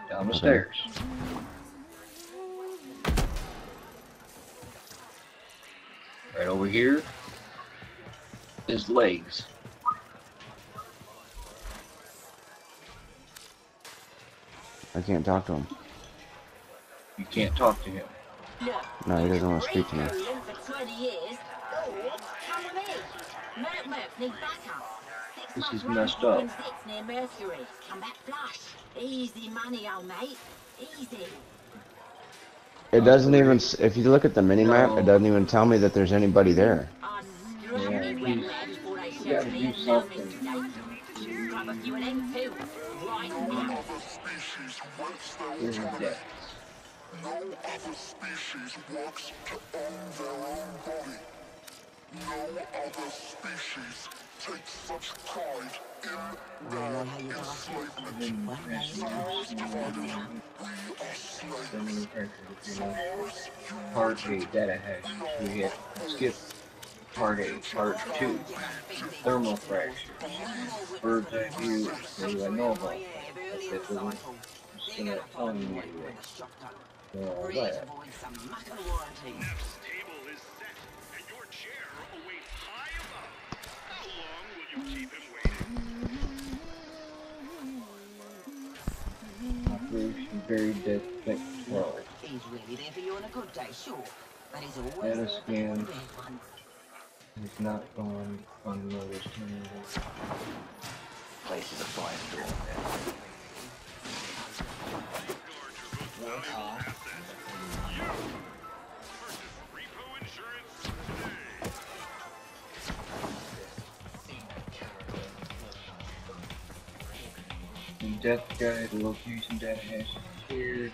Down the Okay. stairs. Right over here is legs. I can't talk to him. You can't talk to him. No, he doesn't want to speak to me. This is messed up. Easy money, old mate. Easy. It doesn't even, if you look at the mini map, it No. doesn't even tell me that there's anybody there. Yeah, you gotta do something. Grab a few of them too. Right now. Here's the death. No other species works to own their own body. No other species takes such pride in their enslavement. Stars divided, we are slaves. Part 8 data hash. We hit skip part 8, part 2. Thermal fracture. Bird's eye view. What do I know about that? That doesn't just gonna tell me anyway. All that. Operation Buried Dead Think 12. He's really there for you on a good day, sure. But he's always Data there for scan. the bad ones. He's not gone unnoticed anymore. Places a fine door. The death guide location data hash is here.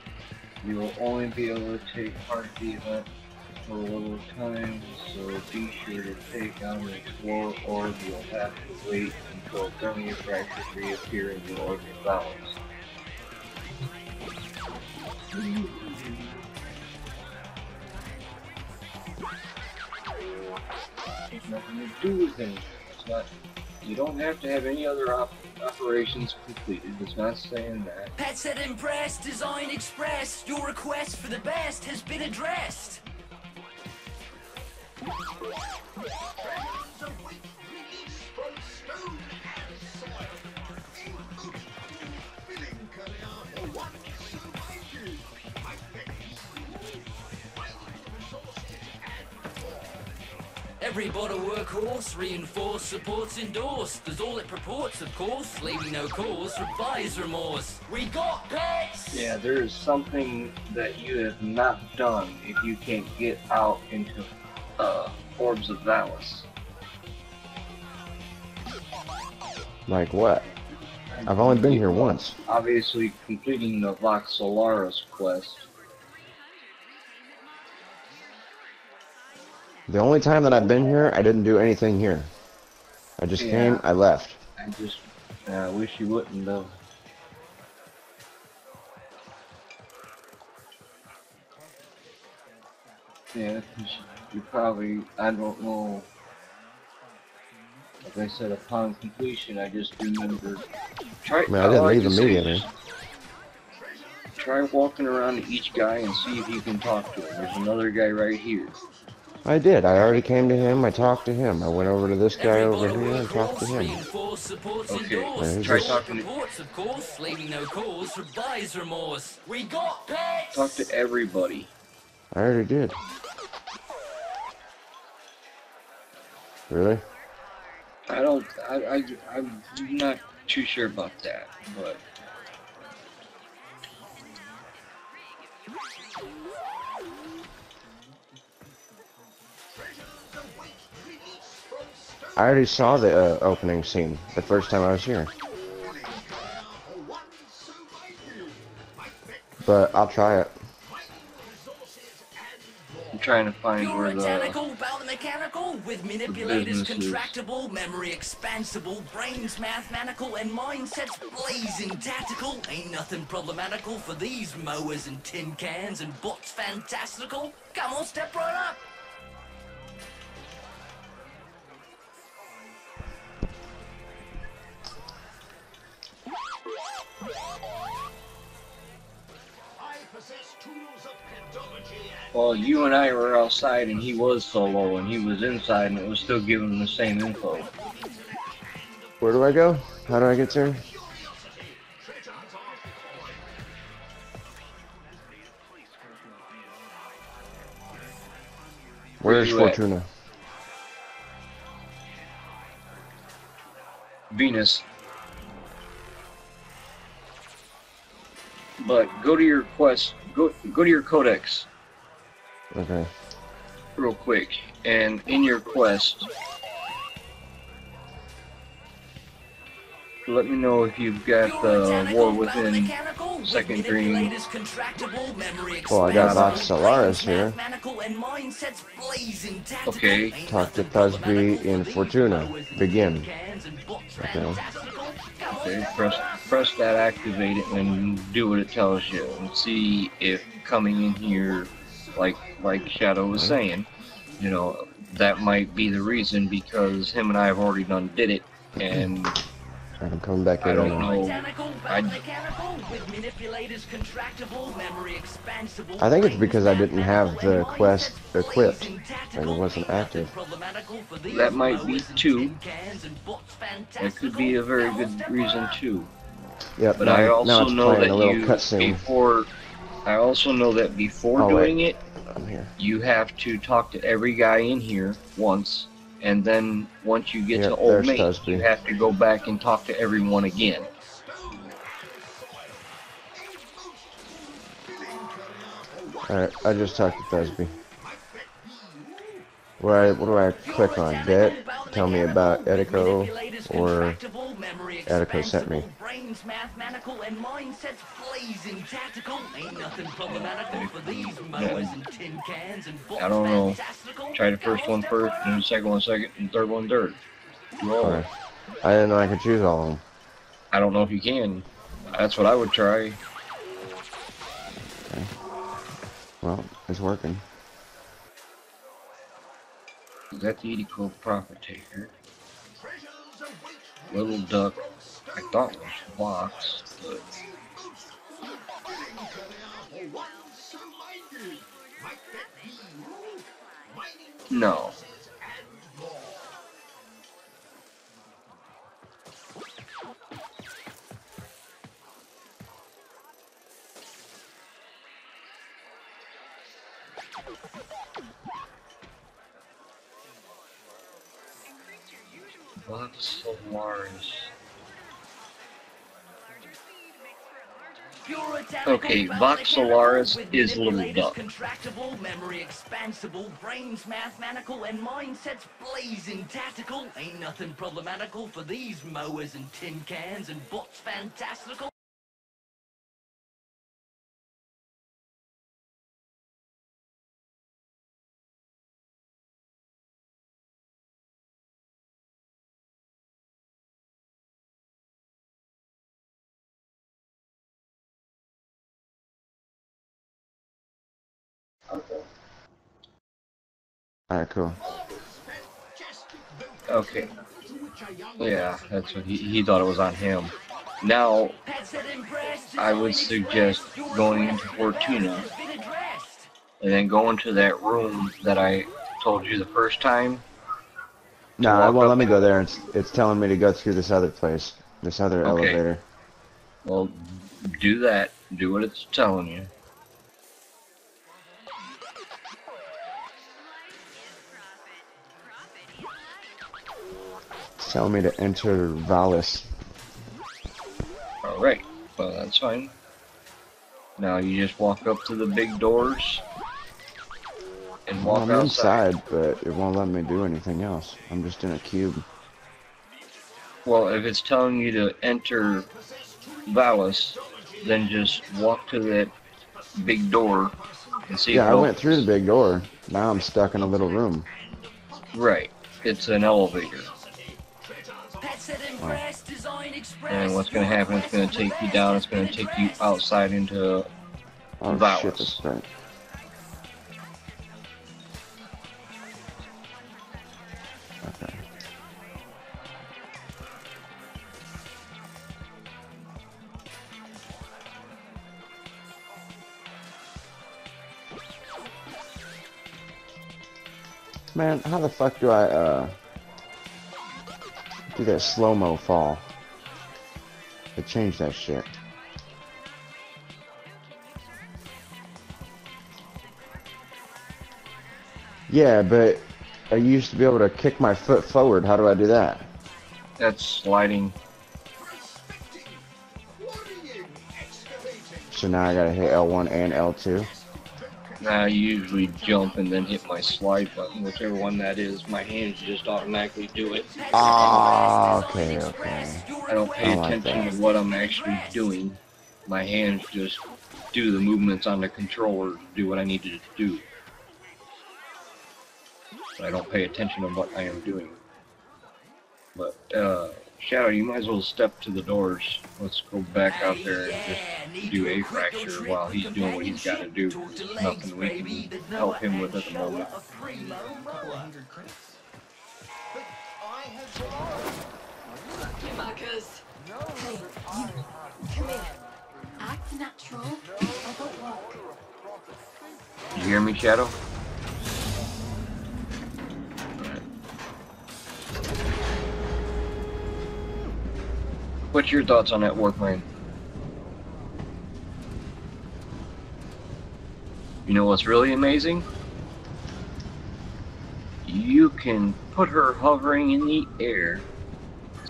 You will only be able to take part of the event for a little time, so be sure to take on the explore orb. You'll have to wait until thermal fractures reappear in the orb balance. There's nothing to do with anything. It's not. You don't have to have any other operations completed. It's not saying that. Pet said impressed, design express. Your request for the best has been addressed. Every bottle workhorse, reinforced, supports, endorsed. Does all it purports, of course, leaving no cause for buyer's remorse. We got pets! Yeah, there is something that you have not done if you can't get out into Orbs of Valis. Like what? I've only been here once. Obviously, completing the Vox Solaris quest. The only time that I've been here, I didn't do anything here. I just came, I left. I just wish you wouldn't have. Yeah, 'cause you probably, I don't know. Like I said, upon completion, I just remembered. Try, I mean, I didn't leave say immediately. just try walking around to each guy and see if you can talk to him. There's another guy right here. I did. I already came to him. I talked to him. I went over to this guy over here and talked to him. Okay, try talking to... Of course, leaving no cause for buyer's remorse. We got pets! Talk to everybody. I already did. Really? I'm not too sure about that, but... I already saw the opening scene the first time I was here. But I'll try it. I'm trying to find Pure where mechanical, about the mechanical, with manipulators businesses. contractible, memory expansible, brains mathematical, and mindsets blazing tactical. Ain't nothing problematical for these mowers and tin cans and bots fantastical. Come on, step right up. Well, you and I were outside and he was solo and he was inside and it was still giving him the same info. Where do I go? How do I get there? Where's you at? Fortuna? Venus. But go to your quest, go to your codex Okay. real quick, and in your quest, let me know if you've got War Within second dream. Well, I got Vox Solaris here. Okay. Talk to Thusby in Fortuna. Begin. Okay. Okay, press that, activate it, and do what it tells you, and see if coming in here, like Shadow was saying, you know, that might be the reason, because him and I have already done did it, and I'm coming back I in don't now. know. I think it's because I didn't have the quest equipped and it wasn't active. That might be too. That could be a very good reason too. Yep. But I now also it's know playing that a little you cutscene. I also know that before Oh, doing wait. it, I'm here. you have to talk to every guy in here once, and then once you get Yep, to Old there's Mate, Thusby. you have to go back and talk to everyone again. Alright, I just talked to Thusby. What do I click on? Bet? Tell me about Edico, or Edico sent me. Brains mathematical and mindsets blazing tactical. Ain't nothing problematical for these mowers and tin cans and I don't know. fantastical. Try the first one first, and the second one second, and the third one third. Roll. Okay. I didn't know I could choose all of them. I don't know if you can. That's what I would try. Okay. Well, it's working. Is that the Edico Profit Taker? Little Duck, I thought was Fox, but no. Vox Solaris. Okay, Vox Solaris is Little Duck. Contractible, memory expansible, brains mathematical, and mindsets blazing tactical. Ain't nothing problematical for these mowers and tin cans and bots fantastical. Alright, cool. Okay. Yeah, that's what he thought it was on him. Now, I would suggest going into Fortuna and then going to that room that I told you the first time. No, it walk won't up let me to- go there. It's telling me to go through this other place. This other Okay. elevator. Well, do that. Do what it's telling you. It's telling me to enter Valis. Alright. Well, that's fine. Now you just walk up to the big doors and Well, walk I'm outside. inside, but it won't let me do anything else. I'm just in a cube. Well, if it's telling you to enter Valis, then just walk to that big door and see if Yeah, it I went through the opens. big door. Now I'm stuck in a little room. Right. It's an elevator. And what's going to happen, it's going to take you down, it's going to take you outside into Oh shit, Valis. that's right. Okay. Man, how the fuck do I do that slow-mo fall? They changed that shit. Yeah, but I used to be able to kick my foot forward. How do I do that? That's sliding. So now I gotta hit L1 and L2. I usually jump and then hit my slide button, whichever one that is. My hands just automatically do it. Ah, okay, okay. I don't pay I like attention that. to what I'm actually doing. My hands just do the movements on the controller to do what I need to do. I don't pay attention to what I am doing. But, Shadow, you might as well step to the doors. Let's go back out there and just do a fracture while he's doing what he's got to do. There's nothing we can help him with at the moment. Marcus. Hey, you. Come here. Act natural. I don't work. Did you hear me, Shadow? What's your thoughts on that Warframe? You know what's really amazing? You can put her hovering in the air,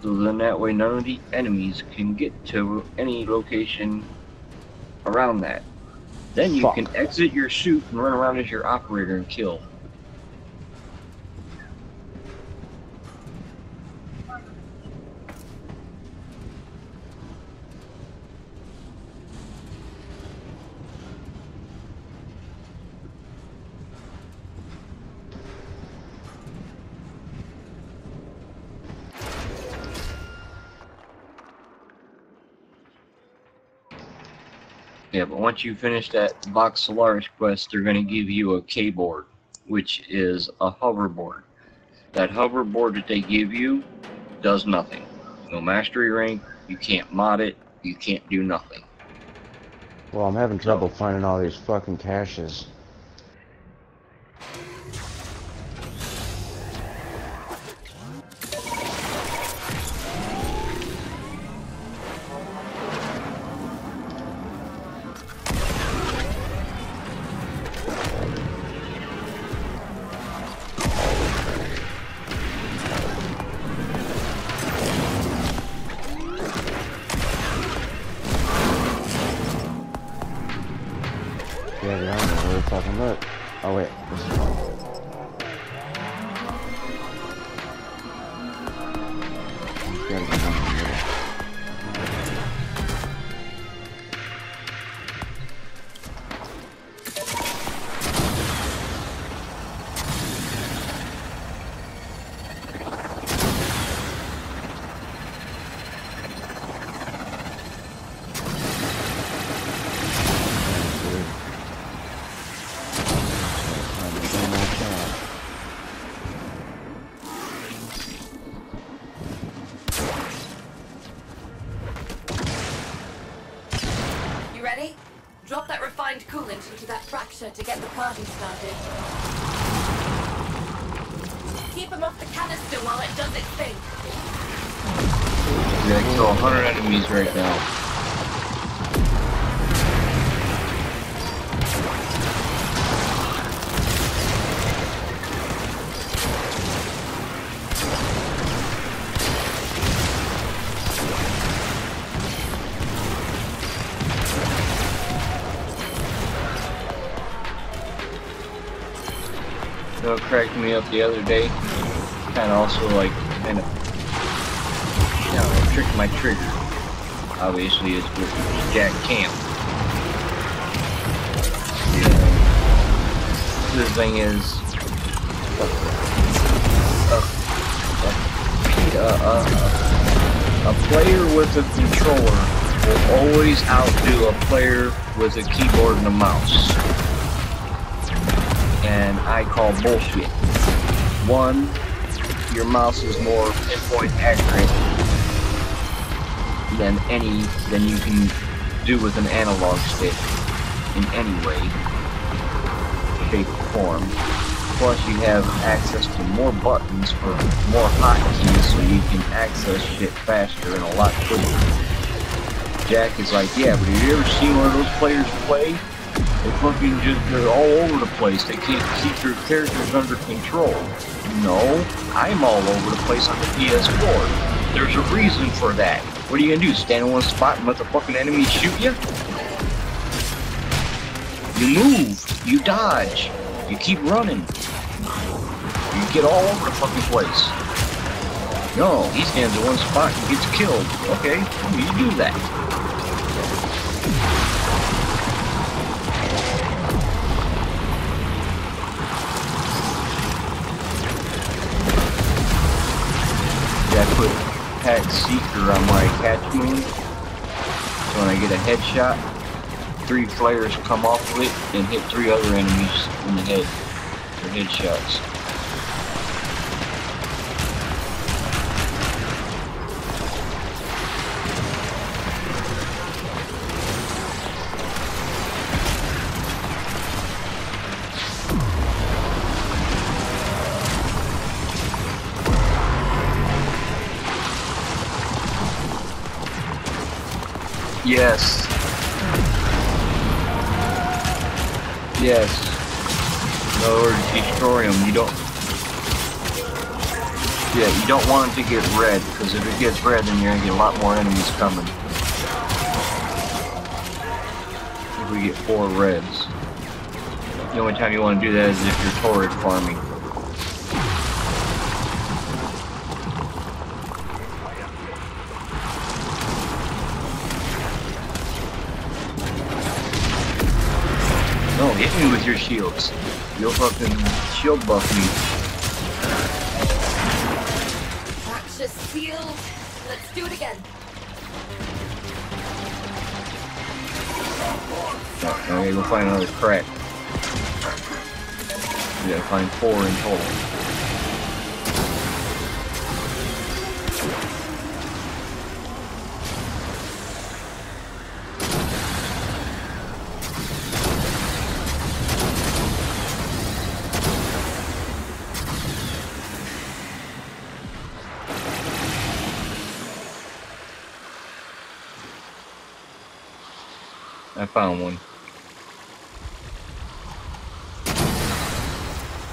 so then that way none of the enemies can get to any location around that. Then you can exit your suit and run around as your operator and kill. Yeah, but once you finish that Vox Solaris quest, they're going to give you a K-board, which is a hoverboard. That hoverboard that they give you does nothing. No mastery rank, you can't mod it, you can't do nothing. Well, I'm having trouble finding all these fucking caches. Yeah, I don't know where to fucking look. Oh wait, this is one. There's gotta be one in the middle. Ready? Drop that refined coolant into that fracture to get the party started. Keep him off the canister while it does its thing. You're going to kill 100 enemies right now. You know what cracked me up the other day? Kind of also like, tricked my trigger. Obviously, it's with Jack Camp. The thing is, a player with a controller will always outdo a player with a keyboard and a mouse. And I call bullshit. One, your mouse is more pinpoint accurate than you can do with an analog stick in any way, shape, or form. Plus, you have access to more buttons for more hotkeys, so you can access shit faster and a lot quicker. Jack is like, yeah, but have you ever seen one of those players play? They're all over the place. They can't keep their characters under control. No, I'm all over the place on the PS4. There's a reason for that. What are you gonna do? Stand in one spot and let the fucking enemies shoot you? You move. You dodge. You keep running. You get all over the fucking place. No, he stands in one spot and gets killed. Okay, you do that. Yeah, I put Pat Seeker on my catch moon. So when I get a headshot, 3 flares come off of it and hit 3 other enemies in the head for headshots. Yes. Yes. In other words, destroy them. You don't. Yeah, you don't want it to get red, because if it gets red, then you're gonna get a lot more enemies coming. If we get 4 reds, the only time you want to do that is if you're torrid farming. No, hit me with your shields. You'll fucking shield buff me. Fracture sealed. Let's do it again. Oh, now we gotta go find another crack. We gotta find 4 in total. I found one.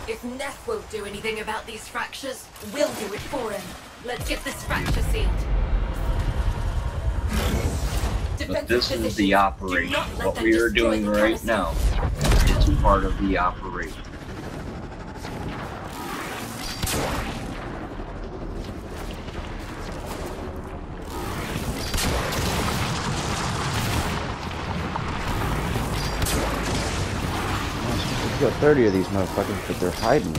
If Neff won't do anything about these fractures, we'll do it for him. Let's get this fracture sealed. But this is the operation. What we are doing right now is part of the operation. Got 30 of these motherfuckers, but they're hiding.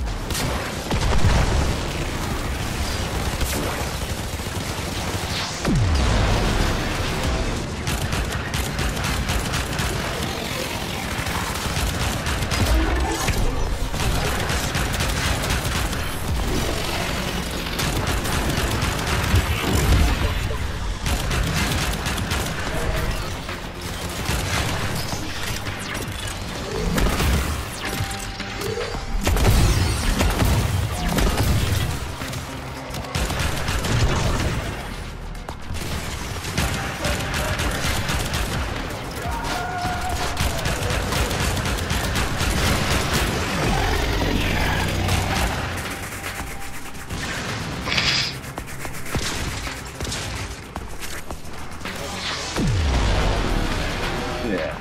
Yeah.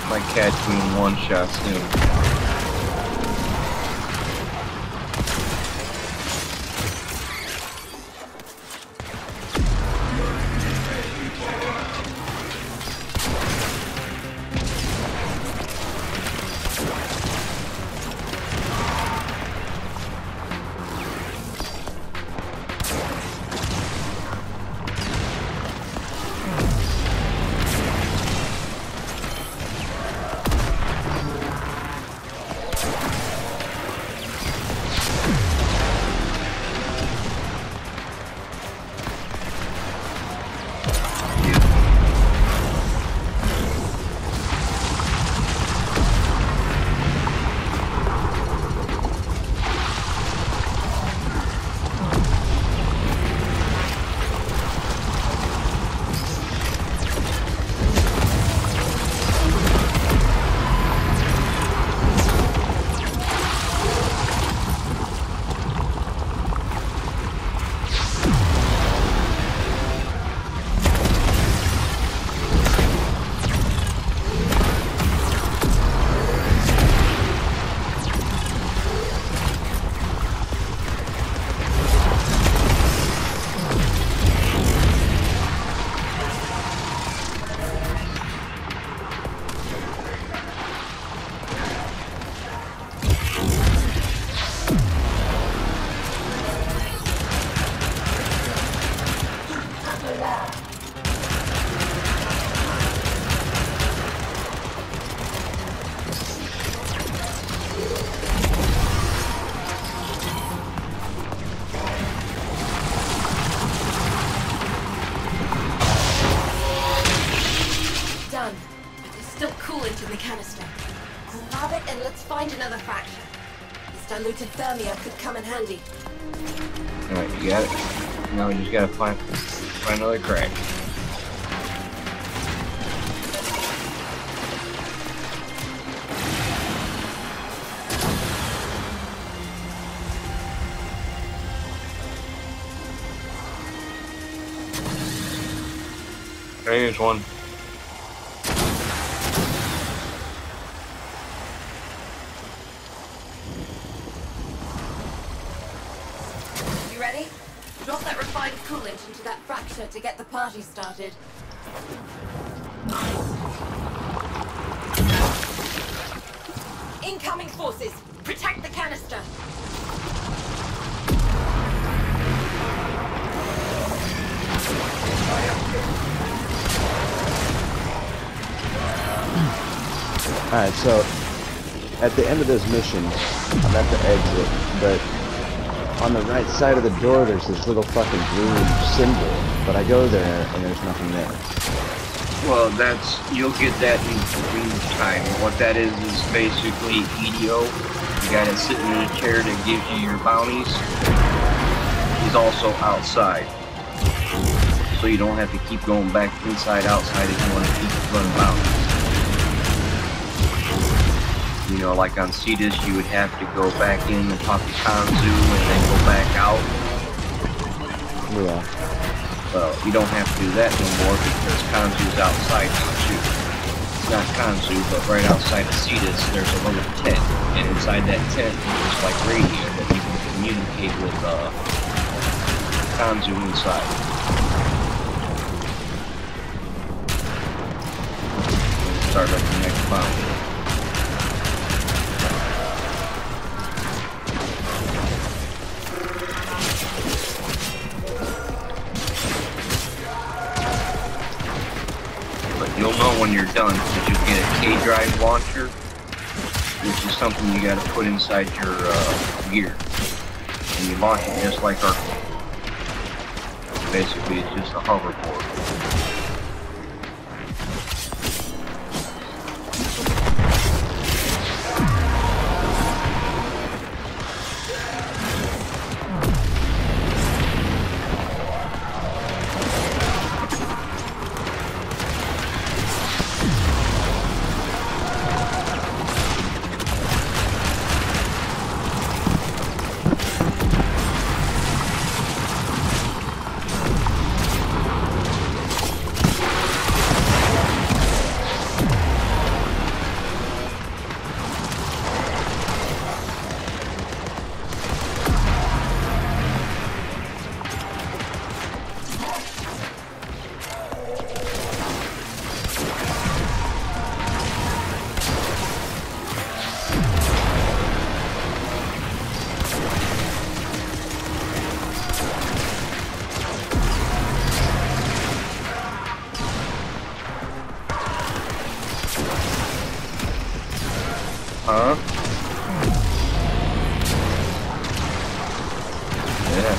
Might catch me in one shot soon. done, but there's still coolant in the canister. Grab it and let's find another fraction. This diluted thermia could come in handy. Alright, you got it. Now we just gotta find another crack. There's one. You ready? Drop that refined coolant into that fracture to get the party started. Incoming forces! Protect the canister! Alright, so at the end of this mission, I'm at the exit, but on the right side of the door there's this little fucking blue symbol, but I go there and there's nothing there. Well, you'll get that in time. What that is basically EDO. The guy that's sitting in a chair that gives you your bounties. He's also outside. So you don't have to keep going back inside, outside if you want to keep running bounties. You know, like on Cetus, you would have to go back in and talk to Kanzu and then go back out. Yeah. Well, you don't have to do that anymore because Kanzu's outside Kanzu. It's not Kanzu, but right outside of Cetus, there's a little tent. And inside that tent, there's like radio that you can communicate with Kanzu inside. Start up the next bounty. You'll know when you're done because you'll get a K-drive launcher, which is something you got to put inside your gear, and you launch it just like our. Basically, it's just a hoverboard. Huh? Yeah.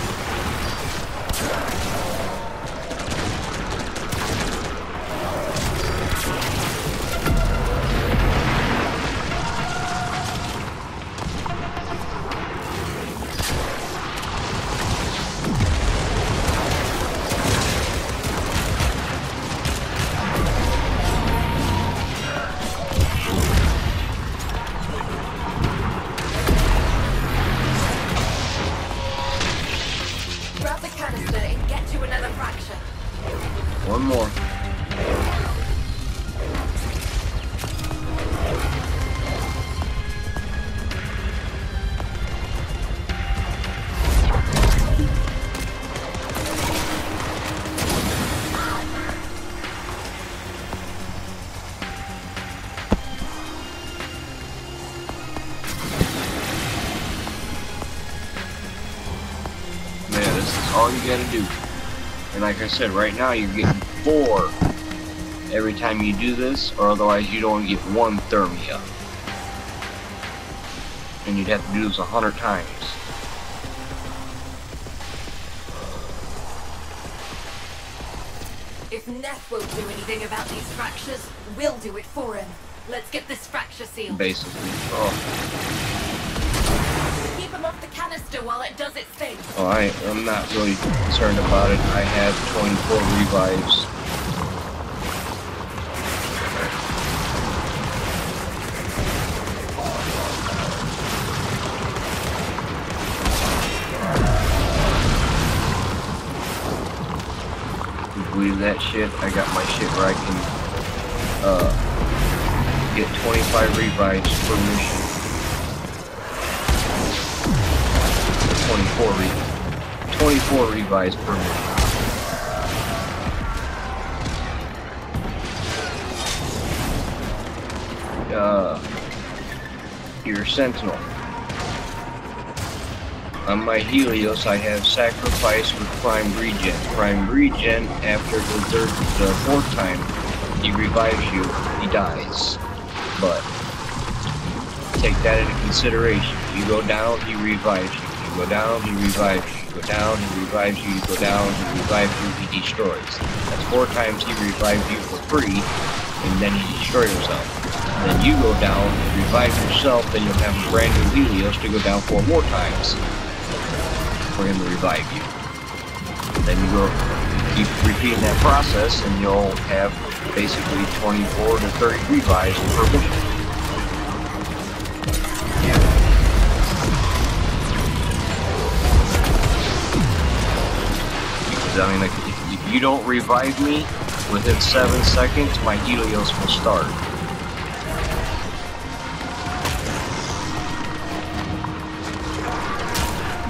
One more. Man, this is all you gotta do. And like I said, right now you're getting 4 every time you do this, or otherwise you'd only get 1 thermia. And you'd have to do this 100 times. If If Neth won't do anything about these fractures, we'll do it for him. Let's get this fracture sealed. Basically. Oh, Keep him off the canister while it does its thing. oh I'm not really concerned about it. I have 24 revives. Believe that shit. I got my shit where I can get 25 revives per mission. 24 revives per mission. Your Sentinel. On my Helios, I have Sacrifice with Prime Regen. Prime Regen, after the fourth time he revives you, he dies. But take that into consideration. You go down, he revives you. You go down, he revives you. You go down, he revives you. You go down, he revives you. He destroys. That's 4 times he revives you for free, and then he destroys himself. Then you go down, revive yourself, then you'll have a brand new Helios to go down 4 more times for him to revive you. Then you go keep repeating that process, and you'll have basically 24 to 30 revives per mission. Because I mean, like, if you don't revive me within 7 seconds, my Helios will start.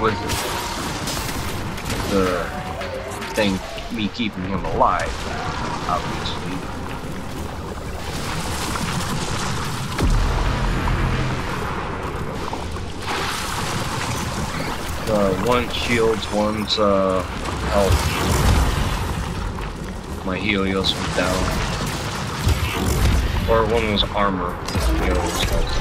With the thing, me keeping him alive, obviously. One's shields, one's health. My Helios was down. Or one was armor. The other was health.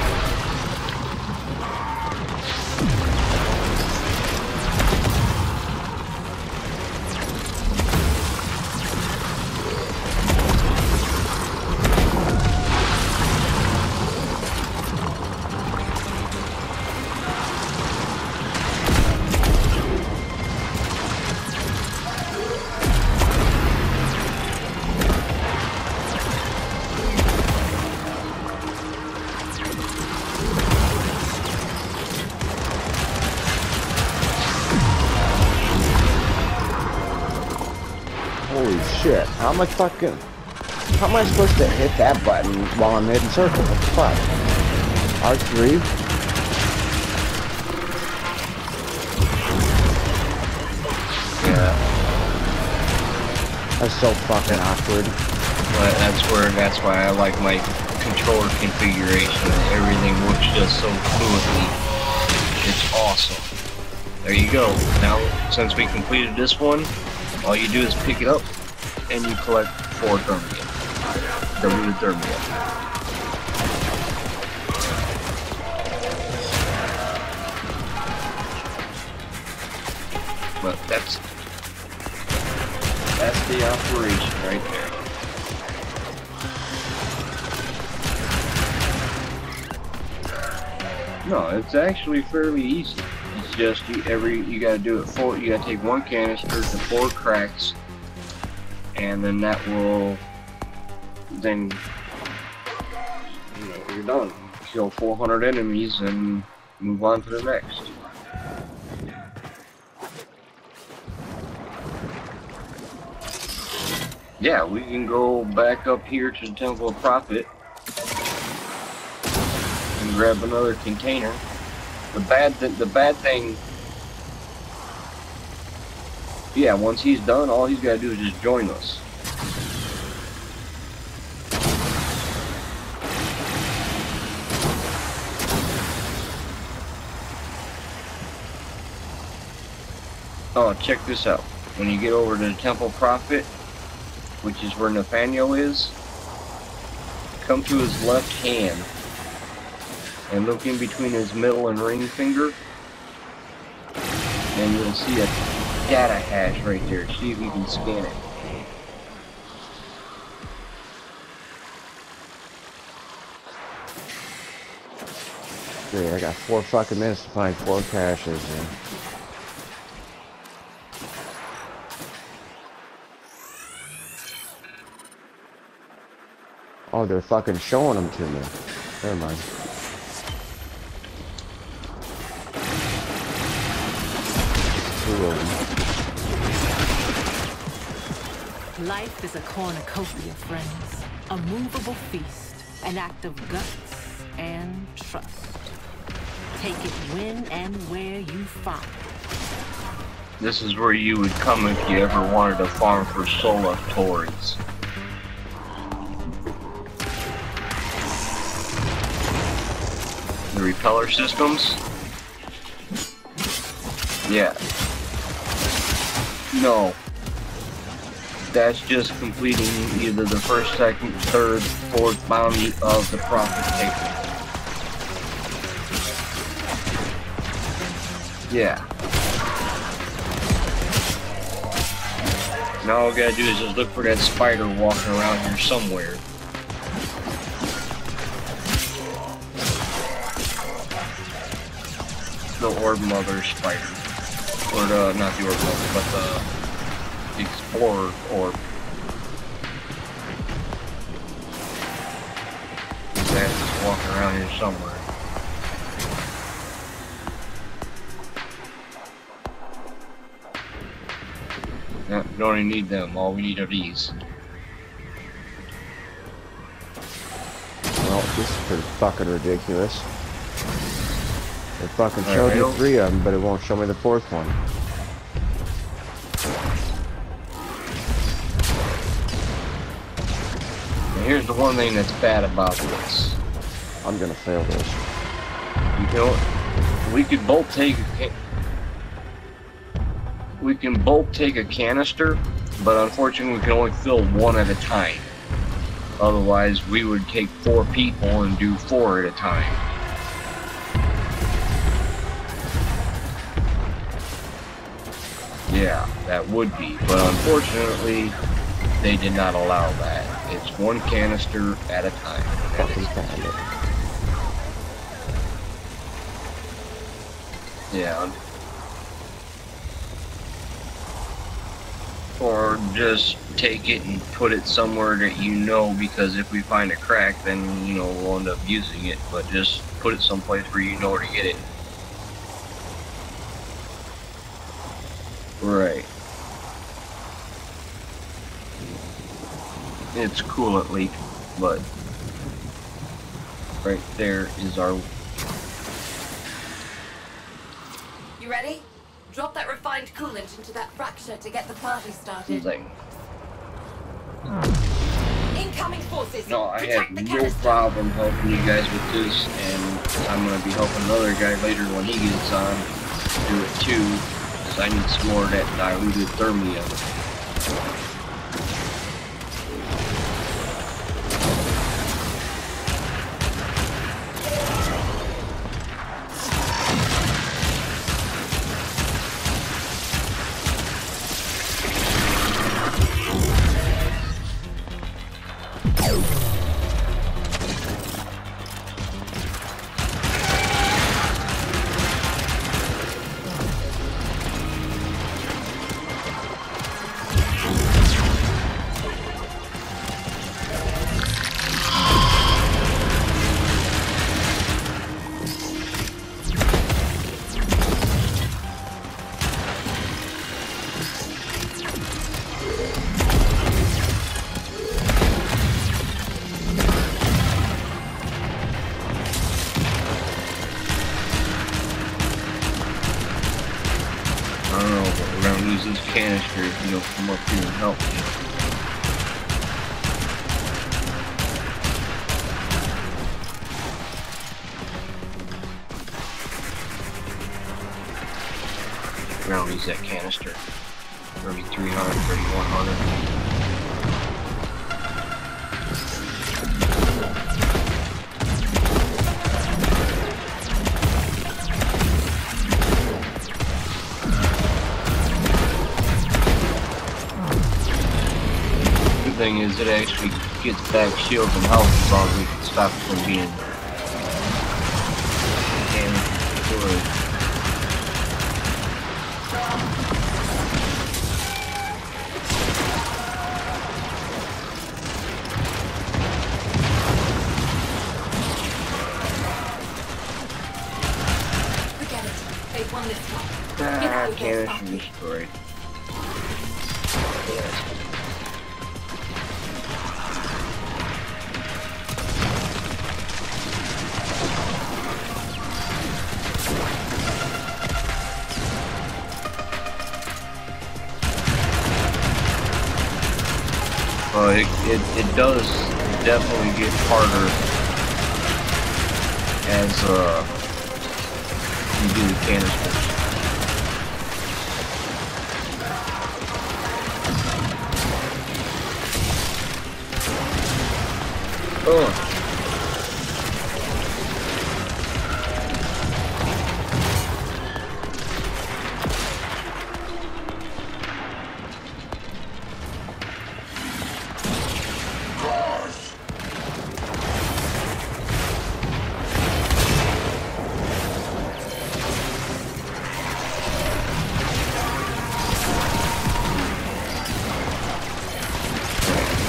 Holy shit. How am I supposed to hit that button while I'm hitting circle? What the fuck? R3? Yeah. That's so fucking awkward. But that's why I like my controller configuration. Everything works just so fluidly. It's awesome. There you go. Now, since we completed this one, all you do is pick it up, and you collect 4 thermia. Diluted thermia. But that's the operation right there. No, it's actually fairly easy. It's just you gotta do it you gotta take 1 canister to 4 cracks, and then that will you're done. Kill 400 enemies and move on to the next. Yeah, we can go back up here to the Temple of Prophet and grab another container. The bad thing, yeah, once he's done, all he's got to do is just join us. Oh, check this out. When you get over to the Temple Prophet, which is where Nathaniel is, come to his left hand and look in between his middle and ring finger, and you'll see a data hash right there. See if you can scan it. Great, I got 4 fucking minutes to find 4 caches, man. Oh, they're fucking showing them to me. Never mind. Two of them. Life is a cornucopia, friends. A movable feast. An act of guts and trust. Take it when and where you find. This is where you would come if you ever wanted to farm for solar torrents. The repeller systems? Yeah. No. That's just completing either the first, second, third, fourth bounty of the profit taker. Yeah. Now all we gotta do is just look for that spider walking around here somewhere. The Orb Mother spider. Or the, not the Orb Mother, but the Explorer Orb. That's just walking around here somewhere. No, we don't even need them, all we need are these. Well, this is pretty fucking ridiculous. It fucking showed me 3 of them, but it won't show me the 4th one. And here's the one thing that's bad about this. I'm gonna fail this. You know, we could both take a canister, but unfortunately we can only fill 1 at a time. Otherwise, we would take 4 people and do 4 at a time. Yeah, that would be, but unfortunately, they did not allow that. It's 1 canister at a time. That is yeah. Or just take it and put it somewhere that you know, because if we find a crack, then, you know, we'll end up using it, but just put it someplace where you know where to get it. Right. It's cool at least, but right there is our... You ready? Drop that refined coolant into that fracture to get the party started. thing. Incoming forces! No, I Protect have the no canister. problem helping you guys with this, and I'm going to be helping another guy later when he gets on to do it too. I need some more of that diluted thermia. I don't know, but we're gonna use this canister if you don't come up here and help me. We're gonna use that canister. Maybe 300, 3100. Thing is, it actually gets back shields and health as long as we can stop it from being destroyed. Forget it. They've won this one. Ah, canister destroyed. Yes. It does definitely get harder as you do the canisters. Oh.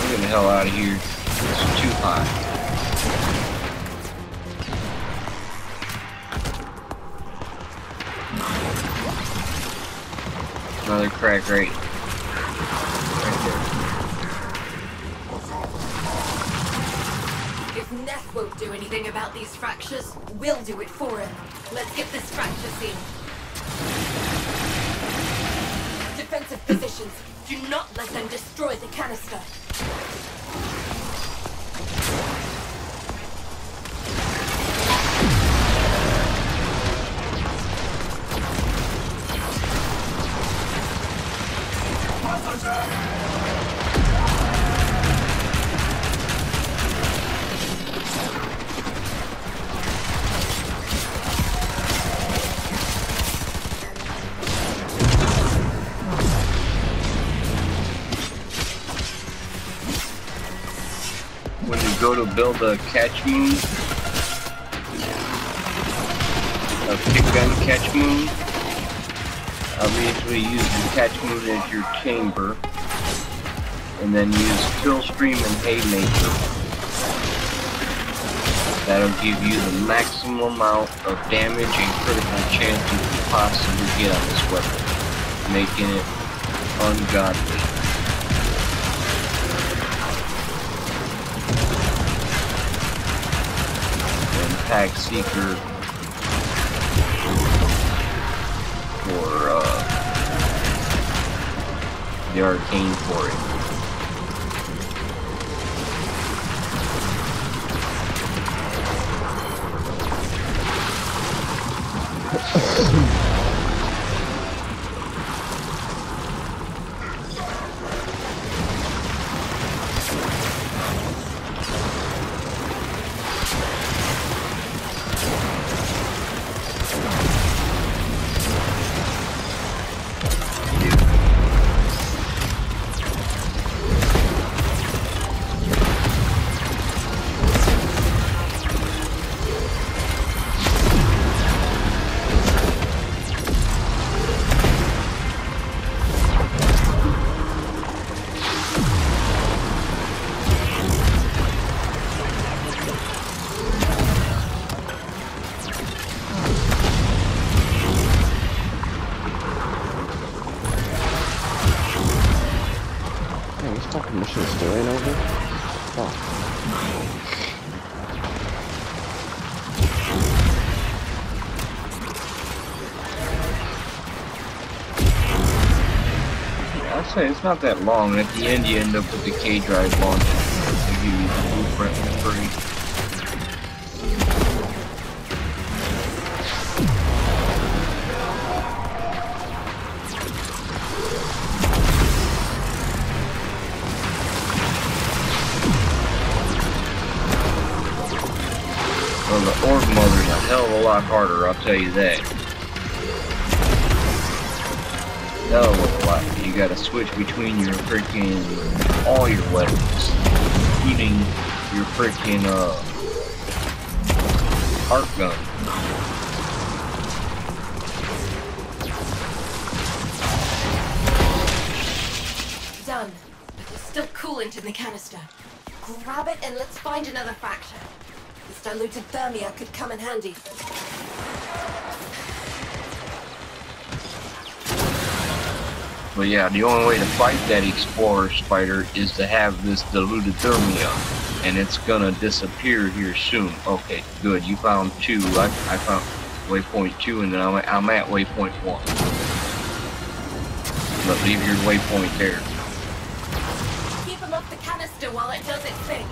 Get the hell out of here. It's too hot. Another crack right there. If Neth won't do anything about these fractures, we'll do it for him. Let's get this fracture seen. Defensive positions. Do not let them destroy the canister. When you go to build a catch moon, a kick gun catch moon, obviously use the catch moon as your chamber, and then use kill stream and haymaker. That'll give you the maximum amount of damage and critical chance you can possibly get on this weapon, making it ungodly. Pack Seeker for the arcane for it. fucking mission still ain't over? Fuck. I'd say it's not that long. At the end, you end up with the K-Drive launcher. They give you the blueprint for free. Well, the Orb Mother's a hell of a lot harder, I'll tell you that. Hell of a lot. You gotta switch between your freaking all your weapons, including your freaking arc gun. still coolant in the canister. Grab it and let's find another fraction. This diluted thermia could come in handy. But yeah, the only way to fight that explorer spider is to have this diluted thermia, and it's gonna disappear here soon. Okay, good. You found 2. I found waypoint 2, and then I'm at waypoint 1. But leave your waypoint there. Keep him off the canister while it does its thing.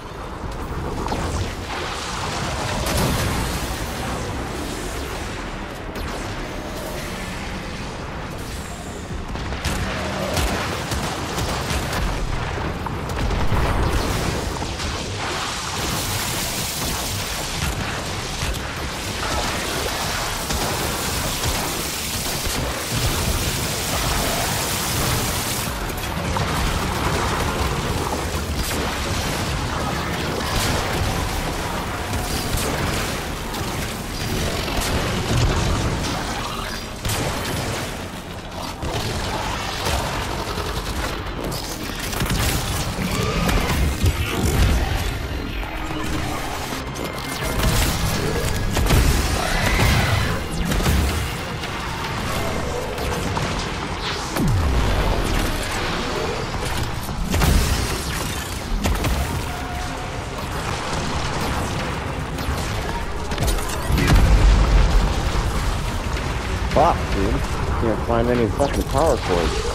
Fuck, dude. Can't find any fucking power cords.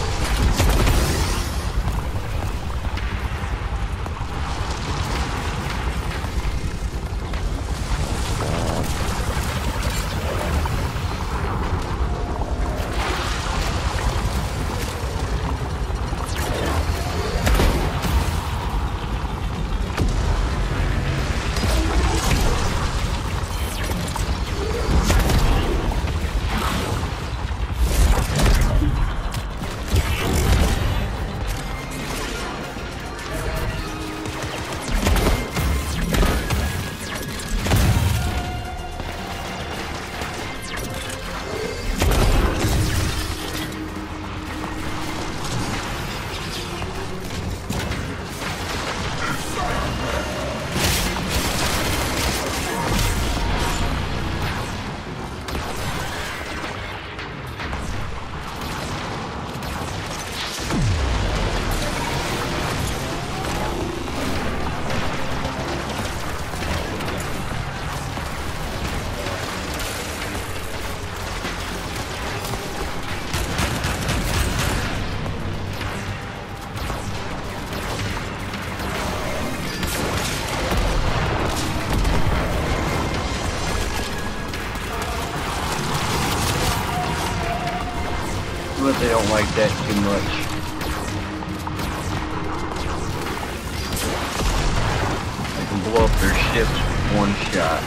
But they don't like that too much. They can blow up their ships with one shot.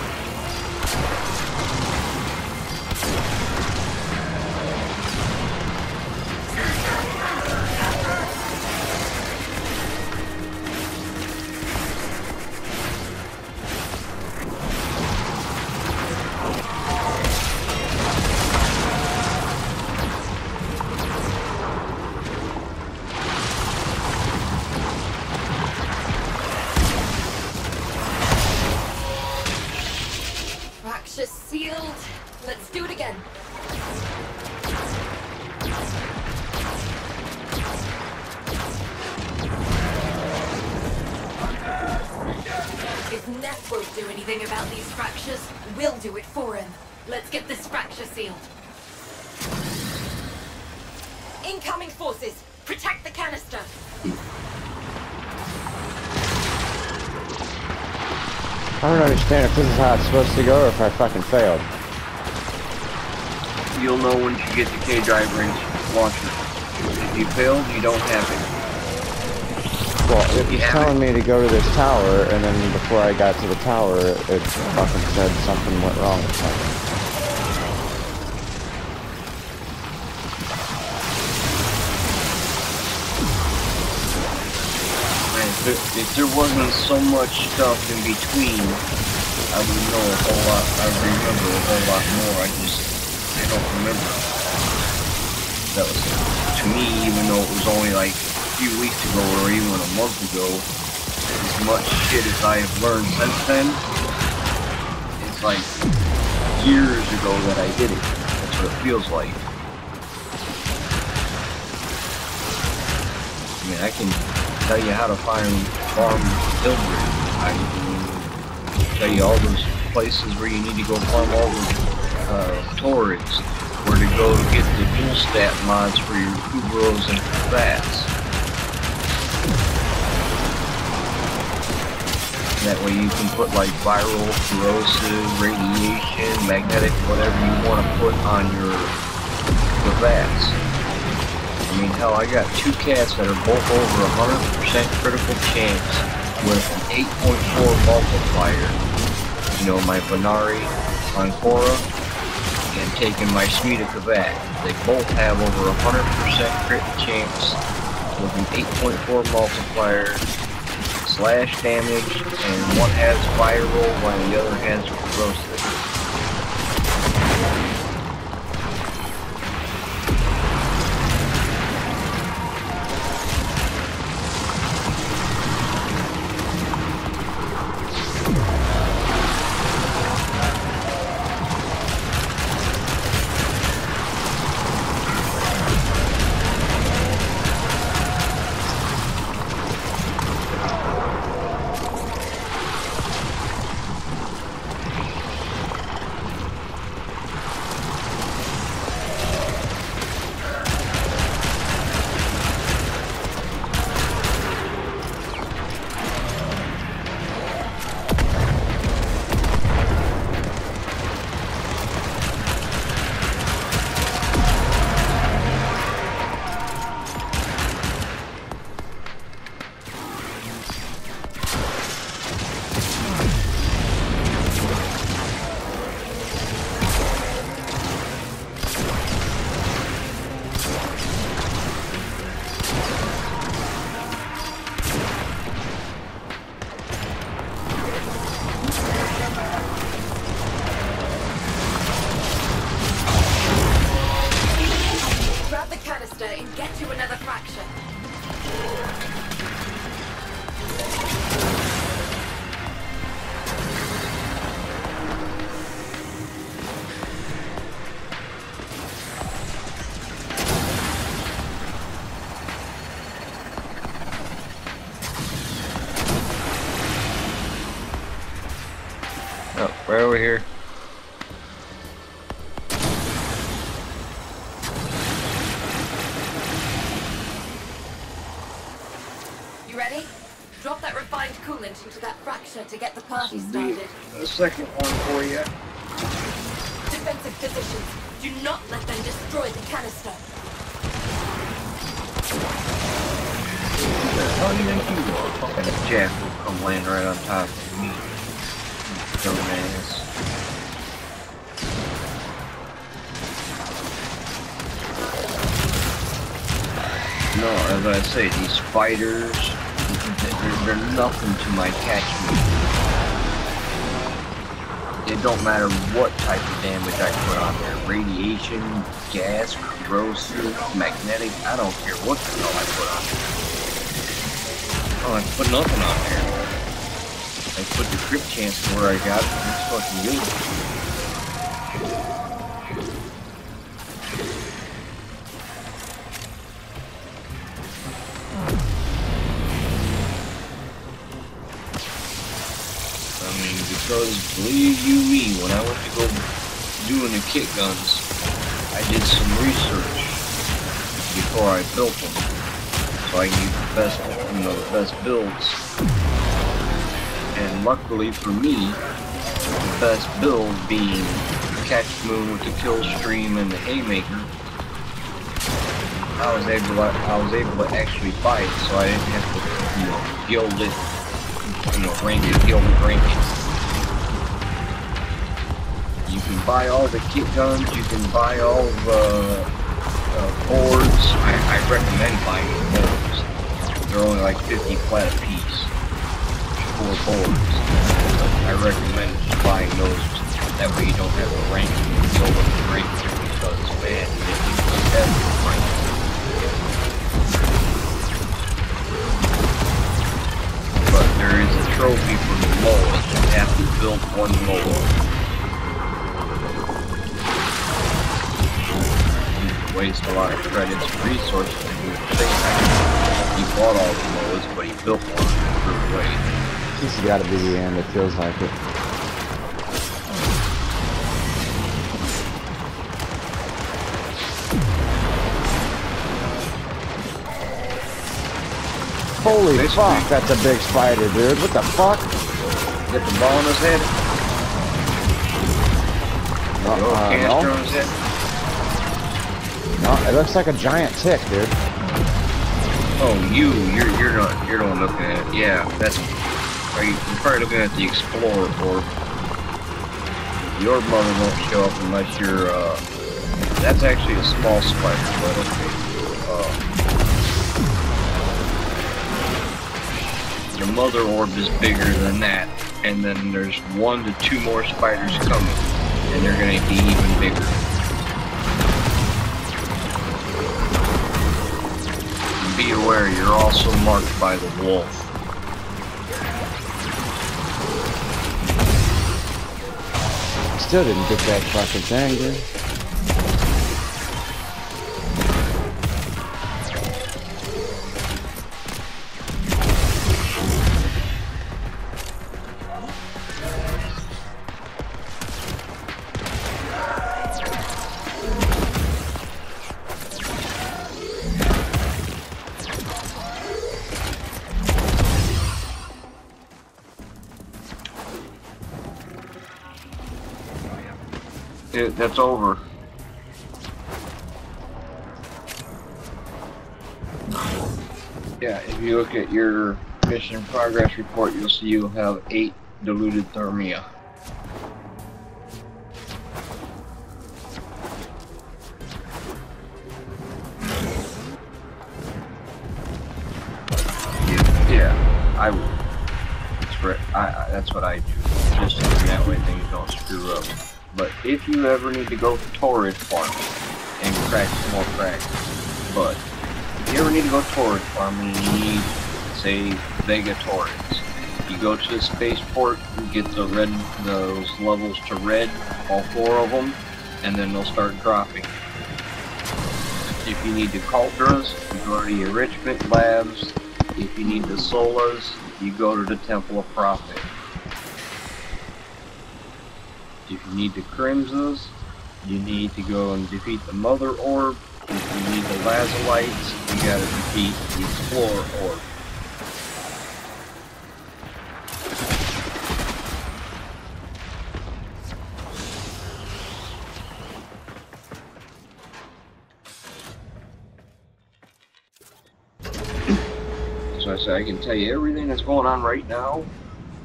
Sealed. Let's do it again. If Neth won't do anything about these fractures, we'll do it for him. Let's get this fracture sealed. Incoming forces! Protect the canister! I don't understand if this is how it's supposed to go or if I fucking failed. You'll know once you get the K-drive range launcher. If you failed, you don't have it. Well, it was telling me to go to this tower, and then before I got to the tower, it fucking said something went wrong with something. If there wasn't so much stuff in between, I would know a whole lot. I would remember a whole lot more. I don't remember. That was, to me, even though it was only like few weeks ago or even a month ago, as much shit as I have learned since then, it's like years ago that I did it. That's what it feels like. I mean, I can tell you how to farm Tilbury. I can tell you all those places where you need to go farm all the Torrids, where to go to get the dual stat mods for your Kubros and Vats. That way you can put like viral, corrosive, radiation, magnetic, whatever you want to put on your Vats. I mean, hell, I got 2 cats that are both over 100% critical chance with an 8.4 multiplier. You know, my Venari Ancora and taking my Smita Kavat. They both have over 100% crit chance with an 8.4 multiplier, slash damage, and one has viral while the other has corrosive. And get to another fraction. Oh, right over here. Ready? Drop that refined coolant into that fracture to get the party started. The second one for you. Defensive positions. Do not let them destroy the canister. How do you think you are? Fucking Jack will come land right on top of me. Dumbass. No, as I say, these fighters, they're nothing to my catchment. It don't matter what type of damage I put on there. Radiation, gas, corrosive, magnetic, I don't care what the hell I put on there. Oh, I put nothing on there. I put the crit chance where I got it, and it's fucking good. Because, believe you me, when I went to go doing the kit guns, I did some research before I built them, so I can use the best, the best builds. And luckily for me, the best build being Catch Moon with the kill stream and the Haymaker, I was able to actually buy it, so I didn't have to, guild it, rank it, guild it, rank it. You can buy all the kit guns, you can buy all the boards. I recommend buying the boards. They're only like 50 flat a piece. 4 boards. I recommend just buying those. That way you don't have to rank and build up the rank because, man, if you put that rank. build one more. Waste a lot of credits and resources to do the thing. He bought all the modes, but he built one and threw it away. This has got to be the end. It feels like it. Holy fuck, that's a big spider, dude. What the fuck? Get the ball in his head. Canister on his head. No, it looks like a giant tick, dude. Oh, you're the one looking at it. Yeah, that's. You're probably looking at the Explorer orb. Your mother won't show up unless you're. That's actually a small spider, but okay. Your mother orb is bigger than that, and then there's 1 to 2 more spiders coming, and they're gonna be even bigger. Be aware, you're also marked by the wolf. Still didn't get that fucking thing, dude. That's over. Yeah, if you look at your mission progress report, you'll see you'll have 8 diluted thermia. Yeah, I would. That's what I do. Just so that way things don't screw up. But if you ever need to go torrid farming and crack some more cracks, but if you ever need to go torrid farming and you need, say, Vega torrids, you go to the spaceport, you get those levels to red, all 4 of them, and then they'll start dropping. If you need the Cauldras, you go to the enrichment labs. If you need the Solas, you go to the Temple of Prophet. If you need the Crimsons, you need to go and defeat the Mother Orb. If you need the Lazalites, you gotta defeat the Explorer Orb. So I say I can tell you everything that's going on right now,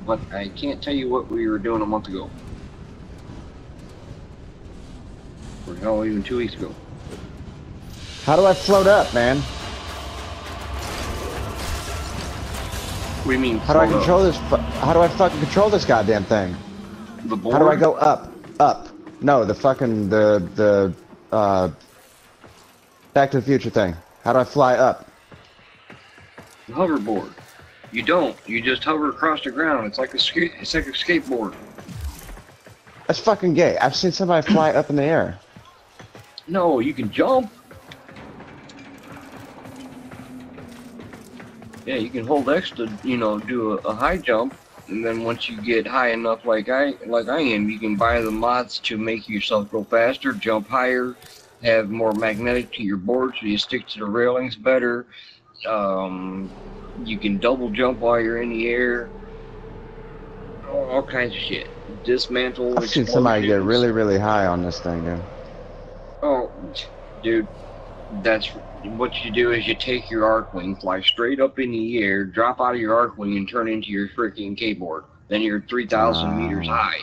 but I can't tell you what we were doing a month ago. Or hell, even 2 weeks ago. How do I float up, man? What do you mean? How do I control this? How do I fucking control this goddamn thing? The board? How do I go up? Up? No, the fucking Back to the Future thing. How do I fly up? The hoverboard. You don't. You just hover across the ground. It's like a skateboard. That's fucking gay. I've seen somebody fly up in the air. No, you can jump. Yeah, you can hold X to, do a high jump, and then once you get high enough like I am, you can buy the mods to make yourself go faster, jump higher, have more magnetic to your board so you stick to the railings better. You can double jump while you're in the air. All kinds of shit. Dismantle. I've seen somebody get really, really high on this thing, dude. Oh, dude, that's what you do is you take your Arcwing, fly straight up in the air, drop out of your Arcwing, and turn into your freaking K-board. Then you're 3,000 meters high.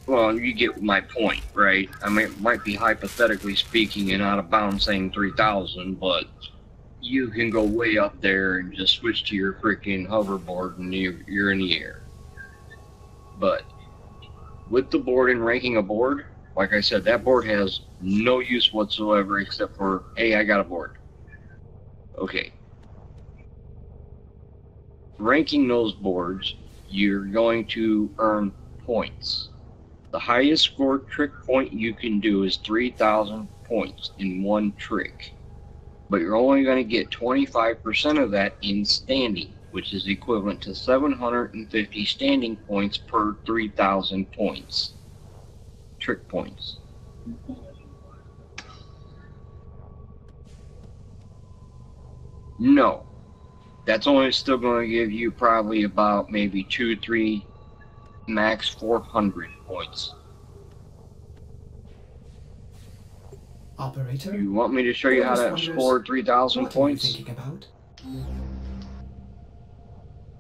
Well, you get my point, right? I mean, it might be hypothetically speaking and out of bounds saying 3,000, but you can go way up there and just switch to your freaking hoverboard and you're in the air. But with the board and ranking a board, like I said, that board has no use whatsoever except for, hey, I got a board. Okay. ranking those boards, you're going to earn points. The highest scored trick point you can do is 3,000 points in one trick. But you're only going to get 25% of that in standing, which is equivalent to 750 standing points per 3,000 points. Trick points. No. That's only still going to give you probably about maybe 2, 3, max 400 points. Operator? You want me to show you how to score 3,000 points? What are you thinking about?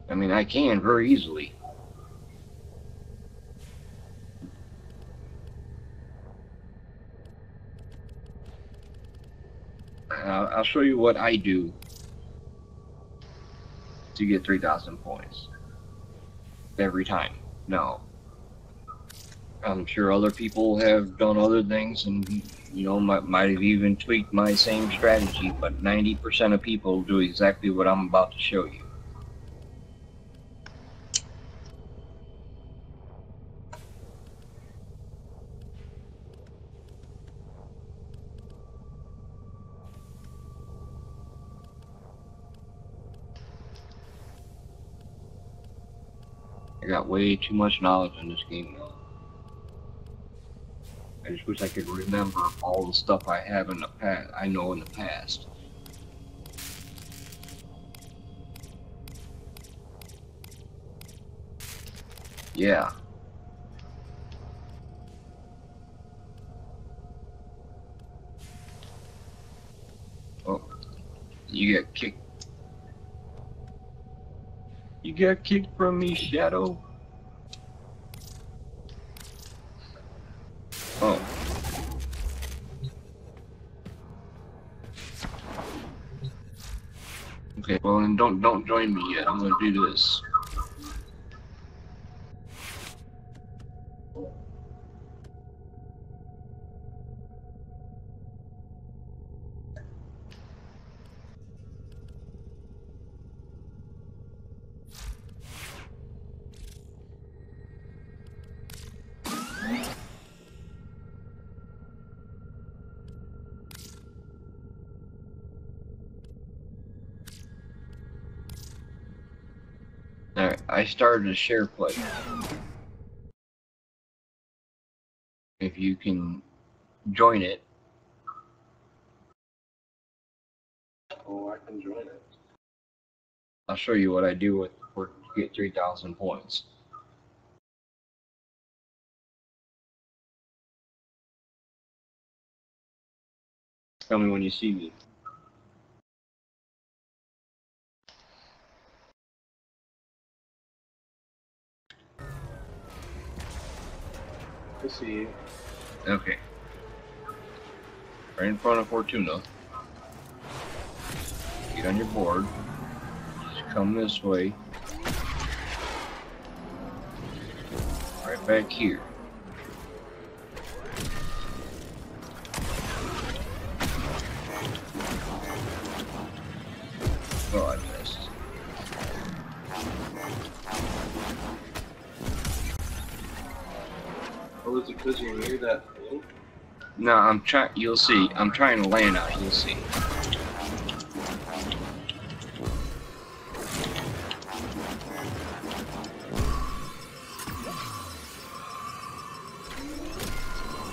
I mean, I can very easily. I'll show you what I do to get 3,000 points every time. No. I'm sure other people have done other things and, you know, might have even tweaked my same strategy, but 90% of people do exactly what I'm about to show you. I got way too much knowledge in this game now. I just wish I could remember all the stuff I have in the past. I know in the past. Yeah. Oh, you got kicked. You got kicked from me, Shadow. Oh. Okay, well then don't join me yet. I'm gonna do this. Alright, I started a share play. If you can join it. Oh, I can join it. I'll show you what I do with to get 3,000 points. Tell me when you see me. I see you. Okay. Right in front of Fortuna. Get on your board. Just come this way. Right back here. Oh, I missed. Oh, is it because you're near that thing? No, I'm trying. You'll see. I'm trying to land out. You'll see.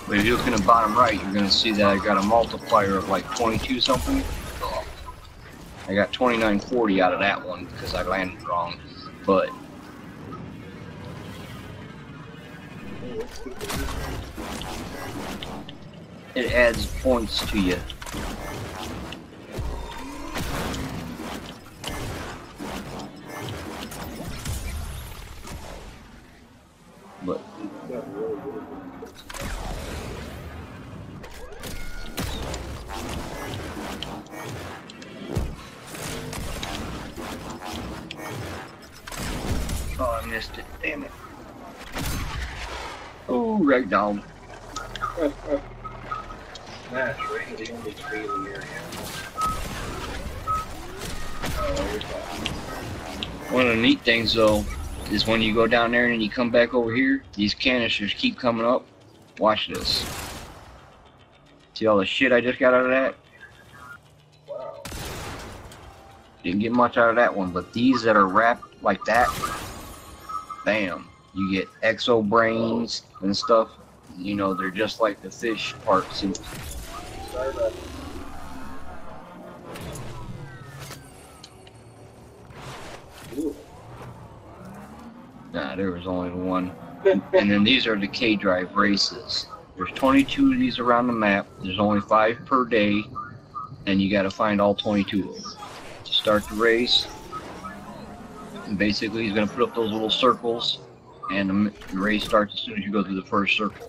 But if you look in the bottom right, you're going to see that I got a multiplier of like 22 something. I got 2940 out of that one because I landed wrong. But it adds points to you. But oh, I missed it. Damn it. Oh, right down. That's right, the only tree in the area. One of the neat things though is when you go down there and you come back over here, these canisters keep coming up. Watch this. See all the shit I just got out of that? Wow. Didn't get much out of that one, but these that are wrapped like that, bam. You get exo brains and stuff. You know, they're just like the fish parts. And Sorry about that. nah, there was only one. And then these are the K-Drive races. There's 22 of these around the map. There's only 5 per day, and you got to find all 22 of them. To start the race, and basically he's going to put up those little circles, and the race starts as soon as you go through the first circle.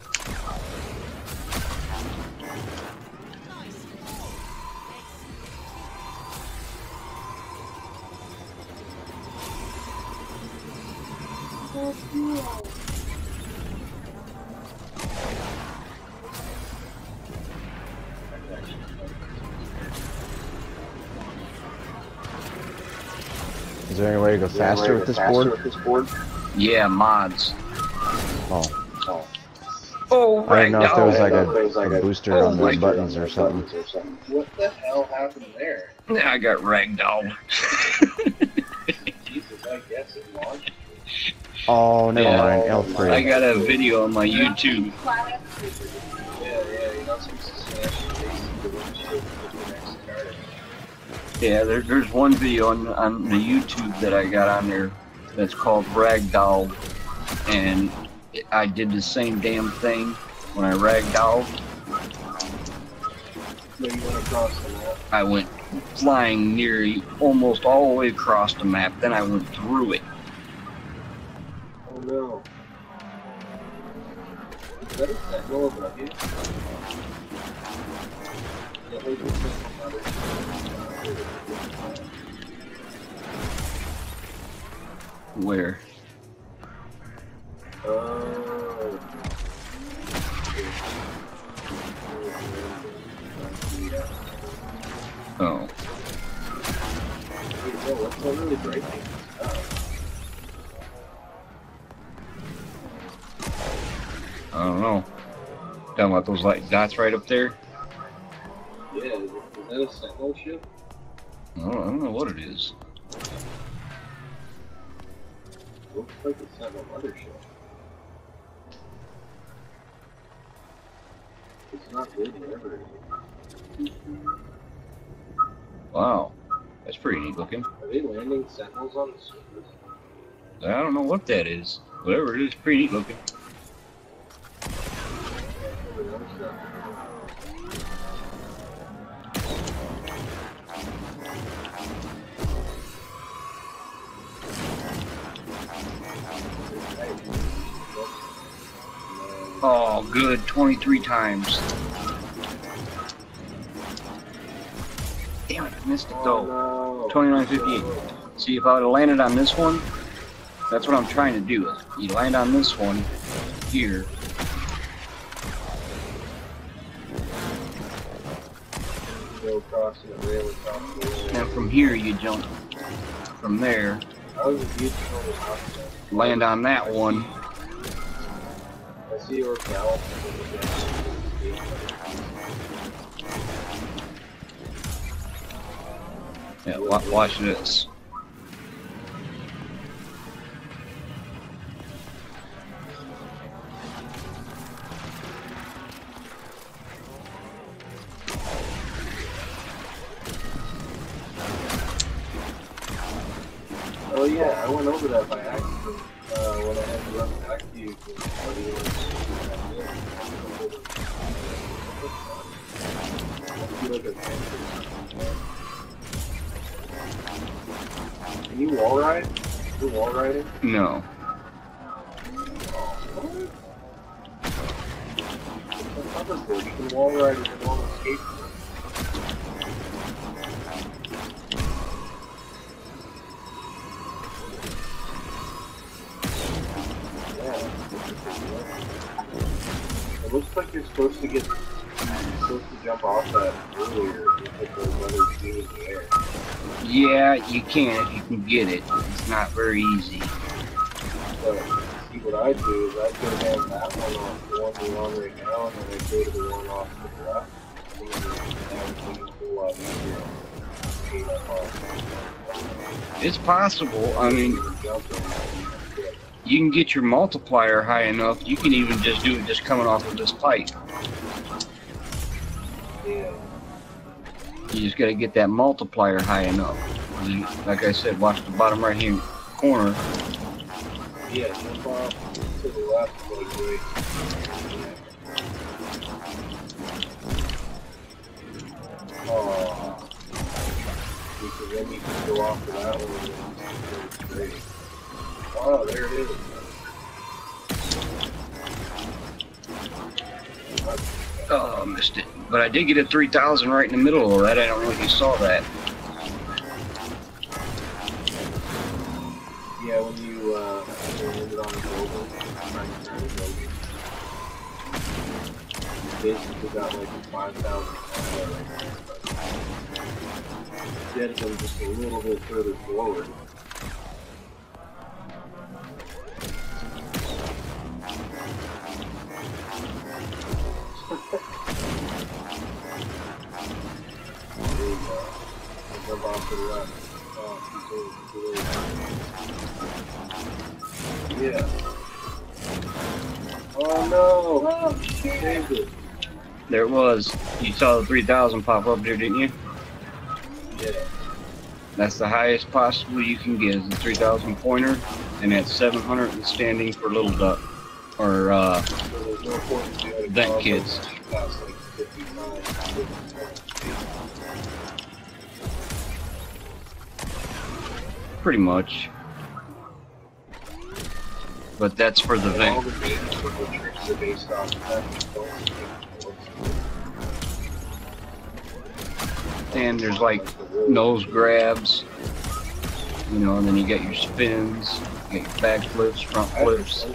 Is there any way to go faster with this board? Yeah, mods. Oh. Oh, I didn't know if there was ragdoll. like a booster on those buttons or something. What the hell happened there? I got ragdolled. Jesus, I guess it launched. Oh, never mind. L3. I got a video on my YouTube. Yeah, you know, Yeah, there's one video on the YouTube that I got on there that's called Ragdoll, and I did the same damn thing when I ragdolled. I went flying nearly almost all the way across the map, then I went through it. Oh no. Is that a sentinel above you? Where? Oh. What's so really breaking? I don't know. Talking about those like dots right up there? Yeah, is that a sentinel ship? I don't know what it is. Looks like a sentinel mothership. It's not good wherever it is. Wow. That's pretty neat looking. Are they landing sentinels on the surface? I don't know what that is. Whatever it is, pretty neat looking. Oh, good. 23 times. Damn it, I missed it though. 29.58. See, if I would have landed on this one, that's what I'm trying to do. You land on this one here. And from here you jump from there. Land on that one. I see your balance. Yeah, watch this. Oh yeah, I went over that by accident when I had to run back to you. Can you wall ride? You're wall riding? No. You can wall ride with a normal skateboard. It looks like you're supposed to get supposed to jump off that earlier and put those other two in the air. Yeah, you can if you can get it. It's not very easy. But see, what I do is I go down that one off the one we're on right now, and then I go to the one off to the left, and then that would be a whole lot easier. It's possible. I mean, you can get your multiplier high enough. You can even just do it just coming off of this pipe. Yeah. You just got to get that multiplier high enough. Like I said, watch the bottom right hand corner. Yeah, jump off to the left, like right. Oh. Because then you can go off to that one and then it's great. Oh, there it is. Oh, missed it. But I did get a 3,000 right in the middle of that. I don't know if you saw that. Yeah, when you landed on the building, trying to turn the building, you basically got like a 5,000 right there. You had to go just a little bit further forward. There you go. Jump off to the left. Yeah. Oh no! Saved it. There it was. You saw the 3,000 pop up there, didn't you? Yeah. That's the highest possible you can get is the 3,000 pointer, and that's 700 and standing for little duck, or So there's no point in doing it vent kids. past like 59, 57. Pretty much. But that's for the And all vent. the main circle tricks are based off of that. And there's like nose grabs, you know, and then you get your spins, you get your back flips, front flips.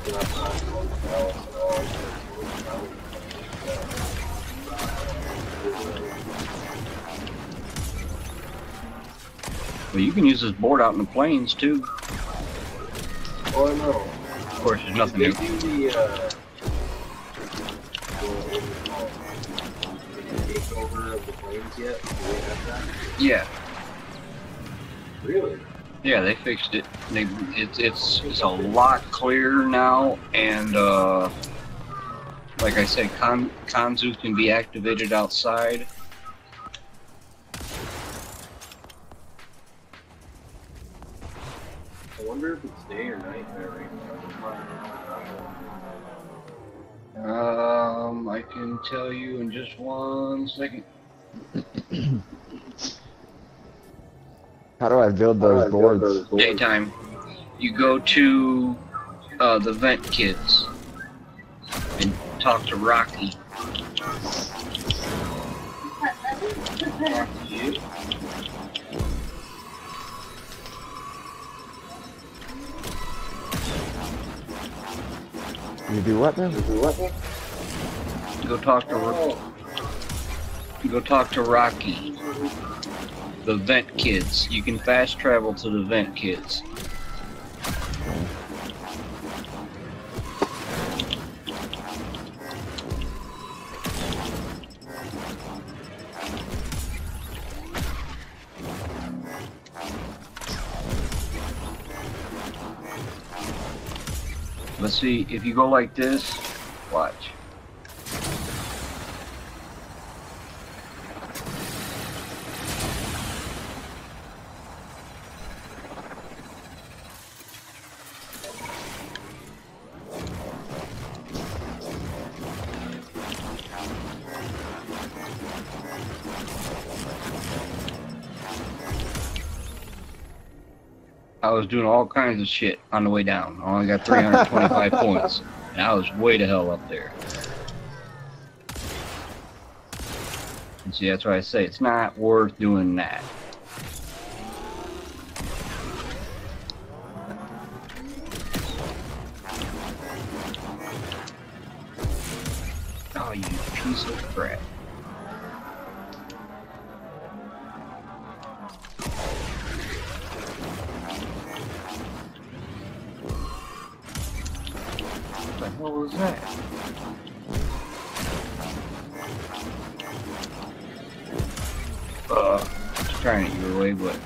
But you can use this board out in the plains too. Oh, I know. Of course, there's nothing Did there. they do the takeover of the planes yet? Do they have that? Yeah, Really? yeah, they fixed it. It's a lot clearer now, and like I said, Kanzu can be activated outside. I wonder if it's day or night there right now. I can tell you in just 1 second. How do I build those boards? Daytime. You go to the vent kids and talk to Rocky. Talk to you? You do what now? Go talk to Rocky. The vent kids. You can fast travel to the vent kids. Let's see, if you go like this, watch. I was doing all kinds of shit on the way down. I only got 325 points. And I was way the hell up there. And see, that's why I say it's not worth doing that. Oh, you piece of crap. the hell was that? Just trying to get your way, but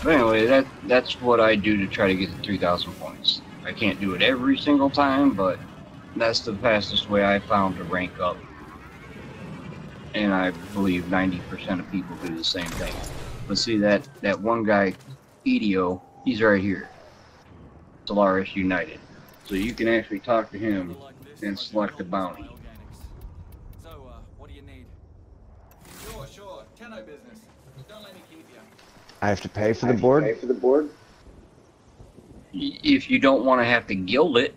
anyway, that's what I do to try to get the 3,000 points. I can't do it every single time, but that's the fastest way I found to rank up. And I believe 90% of people do the same thing. But see that one guy, Edio, he's right here. Solaris United. So you can actually talk to him and select a bounty. So, what do you need? Sure. Tenno business. Don't let me keep you. I have to pay for the board? If you don't want to have to gild it.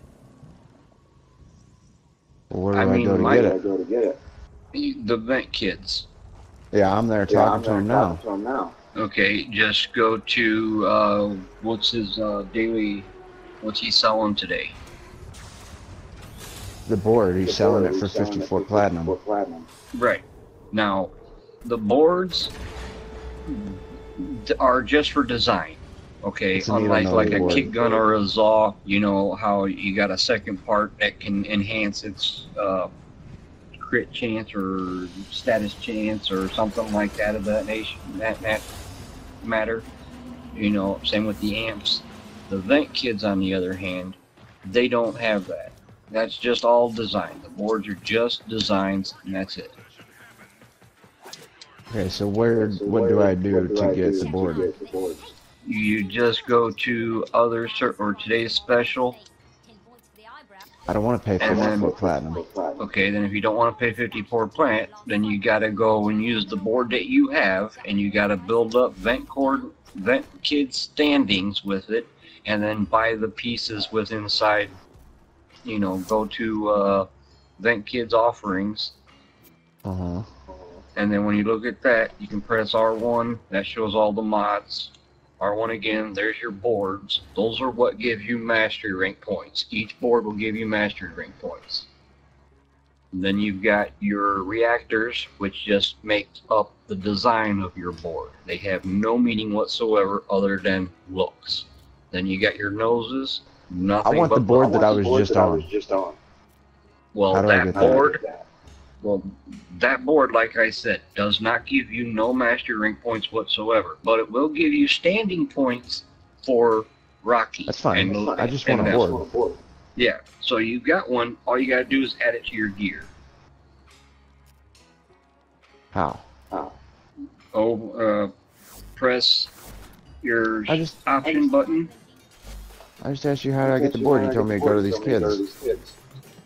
Where do I go to get it? The vent kids. Yeah, I'm there talking to him now. Okay, just go to what's his daily? What's he selling today? The board, he's selling it for 54 platinum. Right. Now, the boards are just for design. Okay, unlike a kick gun or a Zaw, you know how you got a second part that can enhance its crit chance or status chance or something like that of that matter. You know, same with the amps. The vent kids, on the other hand, they don't have that. That's just all design. The boards are just designs, and that's it. Okay, so what do I do to get the board? You just go to other or today's special. I don't want to pay 54 platinum. Okay, then if you don't want to pay 54 plant, then you gotta go and use the board that you have, and you gotta build up vent kid standings with it, and then buy the pieces with inside. You know, go to vent kids offerings. And then when you look at that, you can press R1. That shows all the mods. R1 again, there's your boards. Those are what give you mastery rank points. Each board will give you mastery rank points. And then you've got your reactors, which just makes up the design of your board. They have no meaning whatsoever other than looks. Then you got your noses. Nothing. I want the board that I was just on. Well, that board. Well, that board, like I said, does not give you no mastery rank points whatsoever, but it will give you standing points for Rocky. That's fine. I just want a board. Yeah, so you got one. All you gotta do is add it to your gear. How? Press your option button. I just asked you how do I get the board. You told me to go to these kids.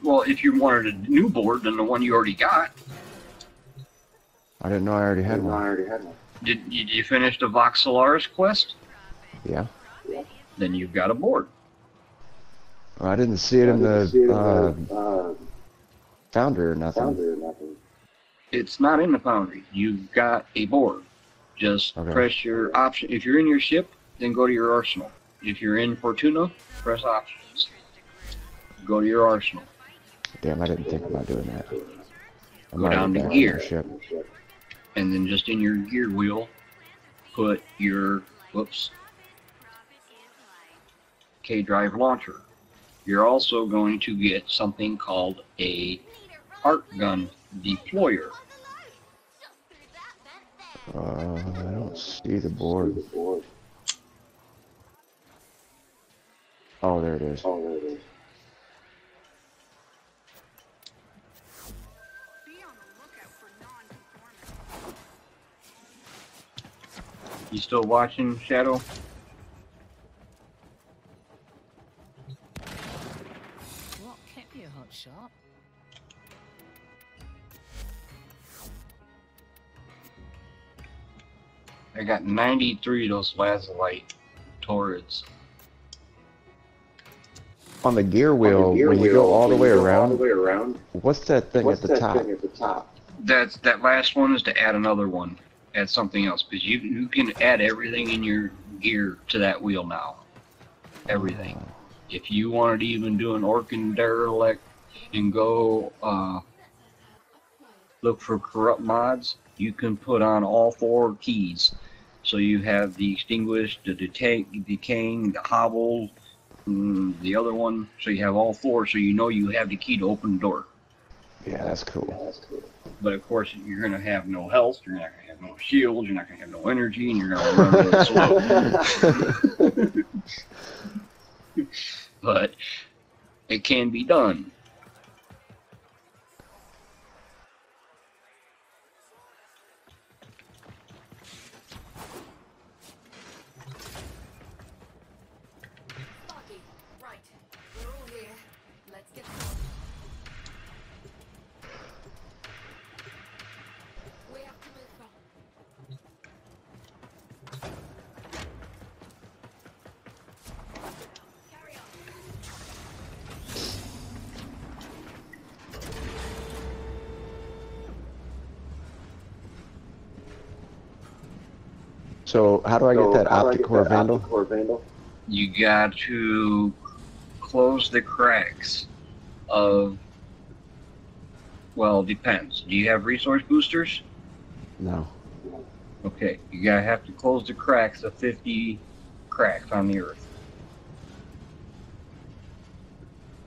Well, if you wanted a new board than the one you already got. I didn't know I already had one. Did you finish the Vox Solaris quest? Yeah. Then you've got a board. Well, I didn't see it in the Foundry or nothing. It's not in the Foundry. You've got a board. Just press your option. If you're in your ship, then go to your arsenal. If you're in Fortuna, press options. Go to your arsenal. Damn, I didn't think about doing that. Go down to gear. And then just in your gear wheel, put your, K-Drive launcher. You're also going to get something called a arc gun deployer. I don't see the board. Oh, there it is. You still watching, Shadow? What kept you hot shot? I got 93 of those Lazulite turrets. On the gear wheel, when you go all the way around, what's that thing at the top? That last one is to add another one. Add something else, because you can add everything in your gear to that wheel now. Everything. If you wanted to even do an Orkin derelict and go look for corrupt mods, you can put on all 4 keys. So you have the extinguished, the decaying, the hobbled, the other one. So you have all 4, so you know you have the key to open the door. Yeah, that's cool. But of course, you're going to have no health, you're not going to have no shield, you're not going to have no energy, and you're going to run really slow. But it can be done. Right. We're all here. Let's get started. We have to move on. Carry on. So how do I get that Opticore Vandal? You got to close the cracks of, well, depends. Do you have resource boosters? No. Okay, you gotta have to close the cracks of 50 cracks on the earth.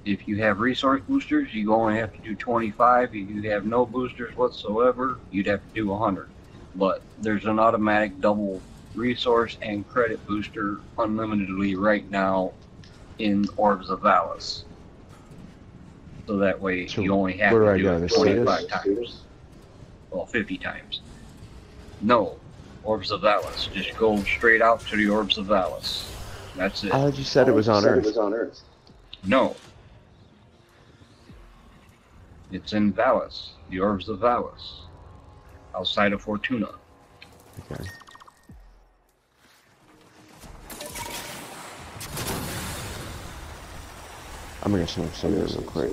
If you have resource boosters, you only have to do 25. If you have no boosters whatsoever, you'd have to do 100. But there's an automatic double resource and credit booster unlimitedly right now in Orbs of Valis. So that way you only have to do it 25 times. Well, 50 times. No, Orbs of Valis. Just go straight out to the Orbs of Valis. That's it. I thought you said it was on Earth. No. It's in Valis. The Orbs of Valis. Outside of Fortuna. Okay. I'm gonna smoke some of this real quick.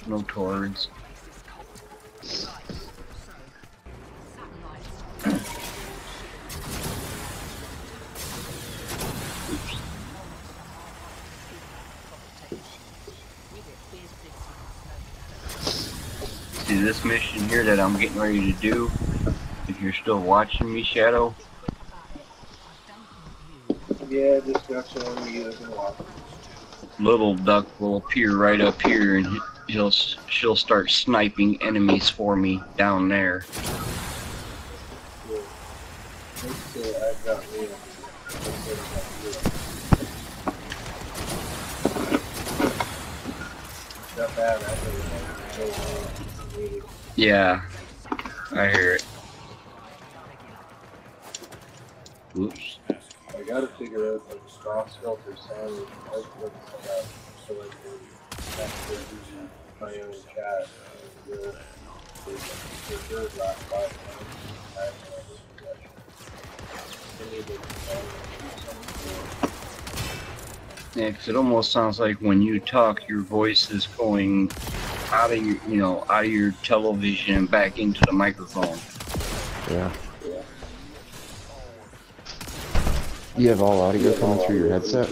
No torrents. See this mission here that I'm getting ready to do? If you're still watching me, Shadow. Yeah, just got showing you as watch. Little Duck will appear right up here, and she'll start sniping enemies for me down there. Yeah, I hear it. Oops. I gotta figure out like cross filter sound so I can actually my own chat and the third last 5 minutes. Yeah, 'cause it almost sounds like when you talk, your voice is going out of your, out of your television and back into the microphone. Yeah. You have all audio coming through your headset?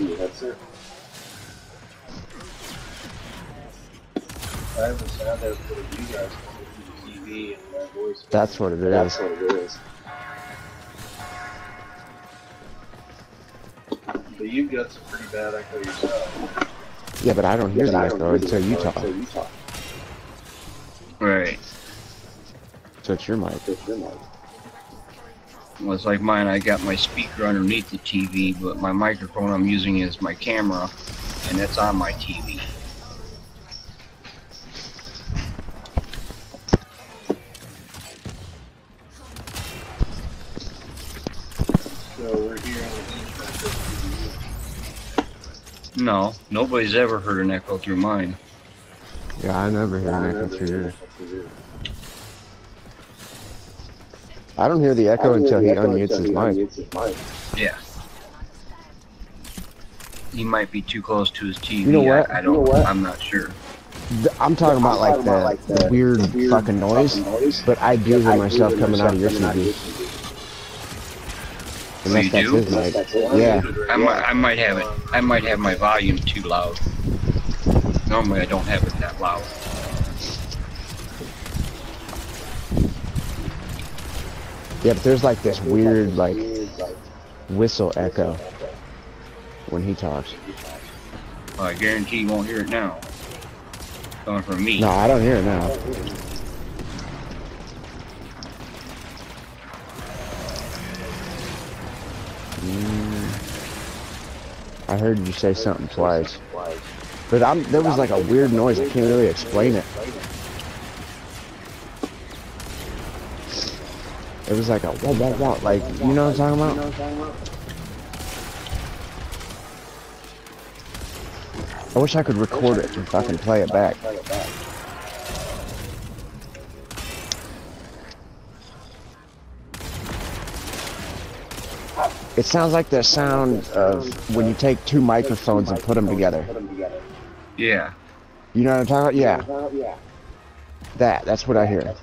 I have a sound output of you guys coming through the TV and my voice. That's what it is. But you've got some pretty bad echo yourself. Yeah, but I don't hear the echo until you talk. Right. So it's your mic. Well, it's like mine, I got my speaker underneath the TV, but my microphone I'm using is my camera, and it's on my TV. So we're here on the No, nobody's ever heard an echo through mine. Yeah, I never hear an echo through yours. I don't hear the echo until he unmutes his mic. Yeah. He might be too close to his TV. You know what? I don't. I'm not sure. I'm talking about like the weird fucking noise, but I do hear myself coming out of your TV. Unless that's his mic. Yeah. I might have it. I might have my volume too loud. Normally I don't have it that loud. Yeah, but there's like this weird like whistle echo when he talks. Well, I guarantee you won't hear it now. Coming from me. No, I don't hear it now. I heard you say something twice. But there was like a weird noise. I can't really explain it. It was like a wah wah wah. Like, you know what I'm talking about? I wish I could record it and fucking play it back. It sounds like the sound of when you take two microphones and put them together. Yeah. You know what I'm talking about? Yeah. That's what I hear.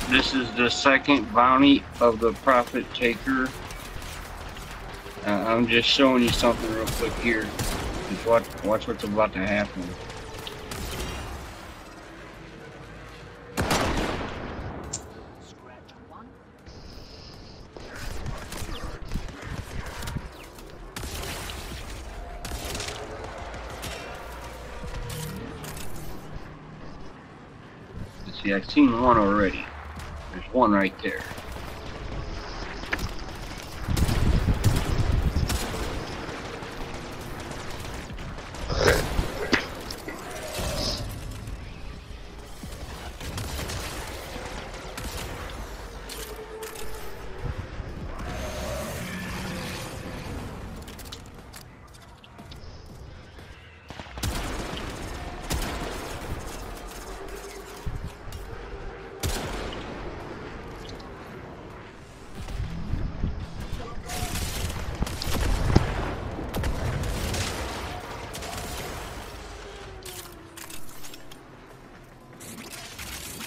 This is the second bounty of the Profit Taker. I'm just showing you something real quick here. Just watch what's about to happen. See, I've seen one already. There's one right there.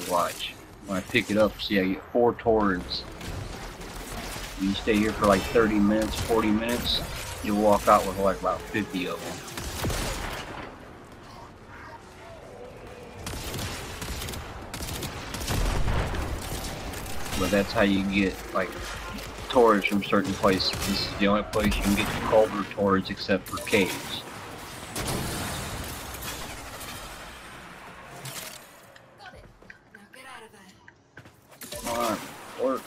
Watch. When I pick it up, see I get 4 torrents. You stay here for like 30 minutes, 40 minutes, you'll walk out with like about 50 of them. But that's how you get like torrents from certain places. This is the only place you can get the Culver torrents except for caves. Work.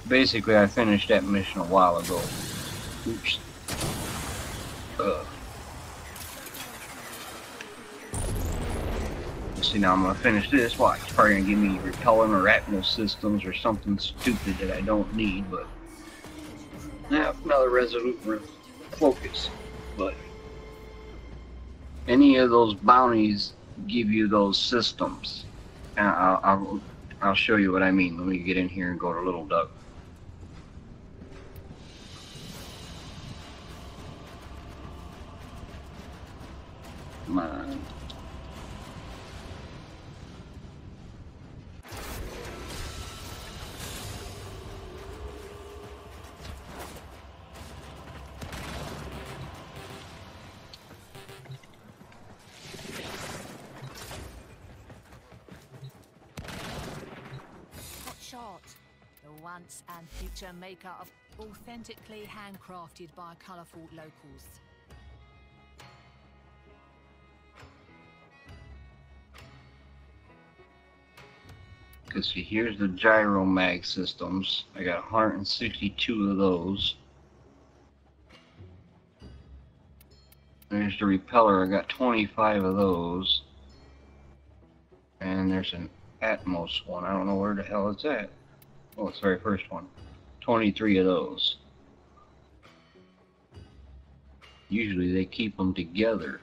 Basically, I finished that mission a while ago. Oops. See, now I'm gonna finish this. Watch. It's probably gonna give me repellent or arachno systems or something stupid that I don't need, but now another resolute focus. But any of those bounties give you those systems. And I'll show you what I mean. Let me get in here and go to Little Duck. Come on. shot. The once and future maker of authentically handcrafted by colourful locals. Because see, here's the gyro mag systems. I got 162 of those. There's the repeller. I got 25 of those. And there's an Atmos one. I don't know where the hell it's at. Oh, it's the very first one. 23 of those. Usually they keep them together.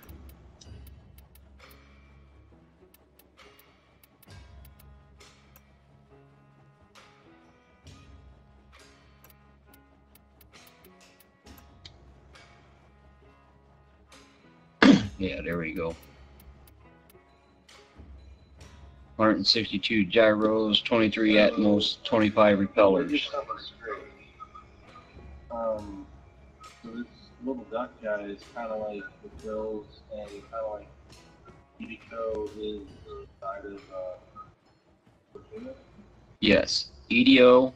Yeah, there we go. 162 gyros, 23 Atmos, 25 repellers. So this little duck guy is kind of like the Bills, and kind of like Edico is inside of Virginia. Yes, EDO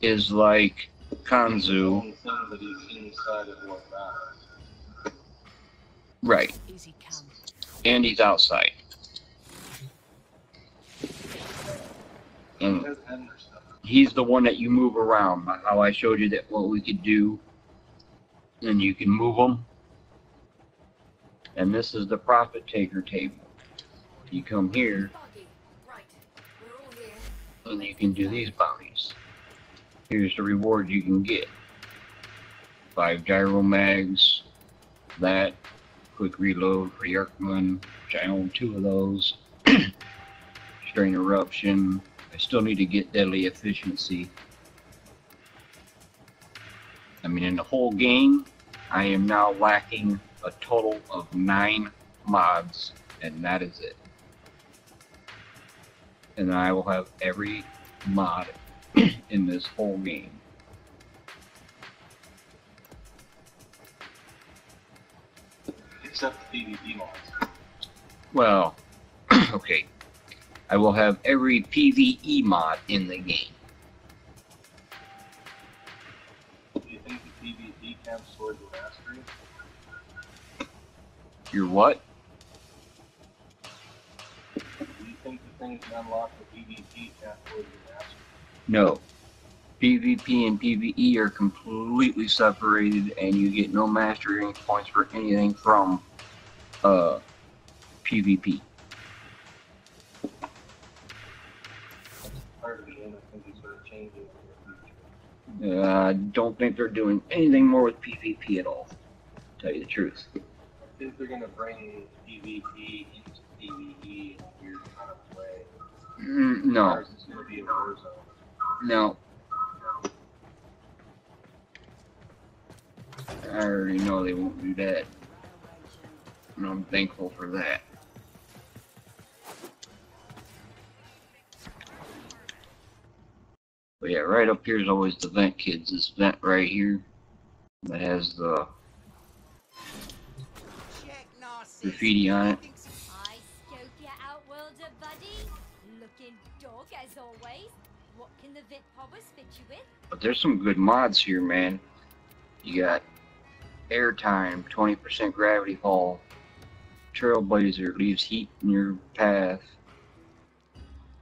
is like Kanzu. Only thing that he's inside of what matters. Right. Easy come. And he's outside. And he's the one that you move around. How I showed you that what we could do. And you can move them. And this is the profit taker table. You come here. And you can do these bounties. Here's the reward you can get. 5 gyro mags. That. Quick reload for Yerkman, which I own 2 of those. Strain eruption. I still need to get deadly efficiency. I mean, in the whole game, I am now lacking a total of 9 mods, and that is it. And I will have every mod in this whole game. Except the PvP mods. Well, okay. I will have every PvE mod in the game. Do you think the PvP counts towards the mastery? Your what? Do you think the things that unlock the PvP count towards the mastery? No. PvP and PvE are completely separated, and you get no mastery points for anything from PvP. Part of the game, I think is sort of changing in the future. I don't think they're doing anything more with PvP at all, to tell you the truth. I think they're going to bring PvP into PvE in a weird kind of way. No. Ours is going to be a war zone. No. I already know they won't do that. And I'm thankful for that. But yeah, right up here is always the vent, kids. This vent right here that has the graffiti on it. I scope ya outworlder, buddy. Looking dog as always. What can the Vit Pobbers fit you with? But there's some good mods here, man. You got airtime, 20% gravity fall, Trailblazer leaves heat in your path,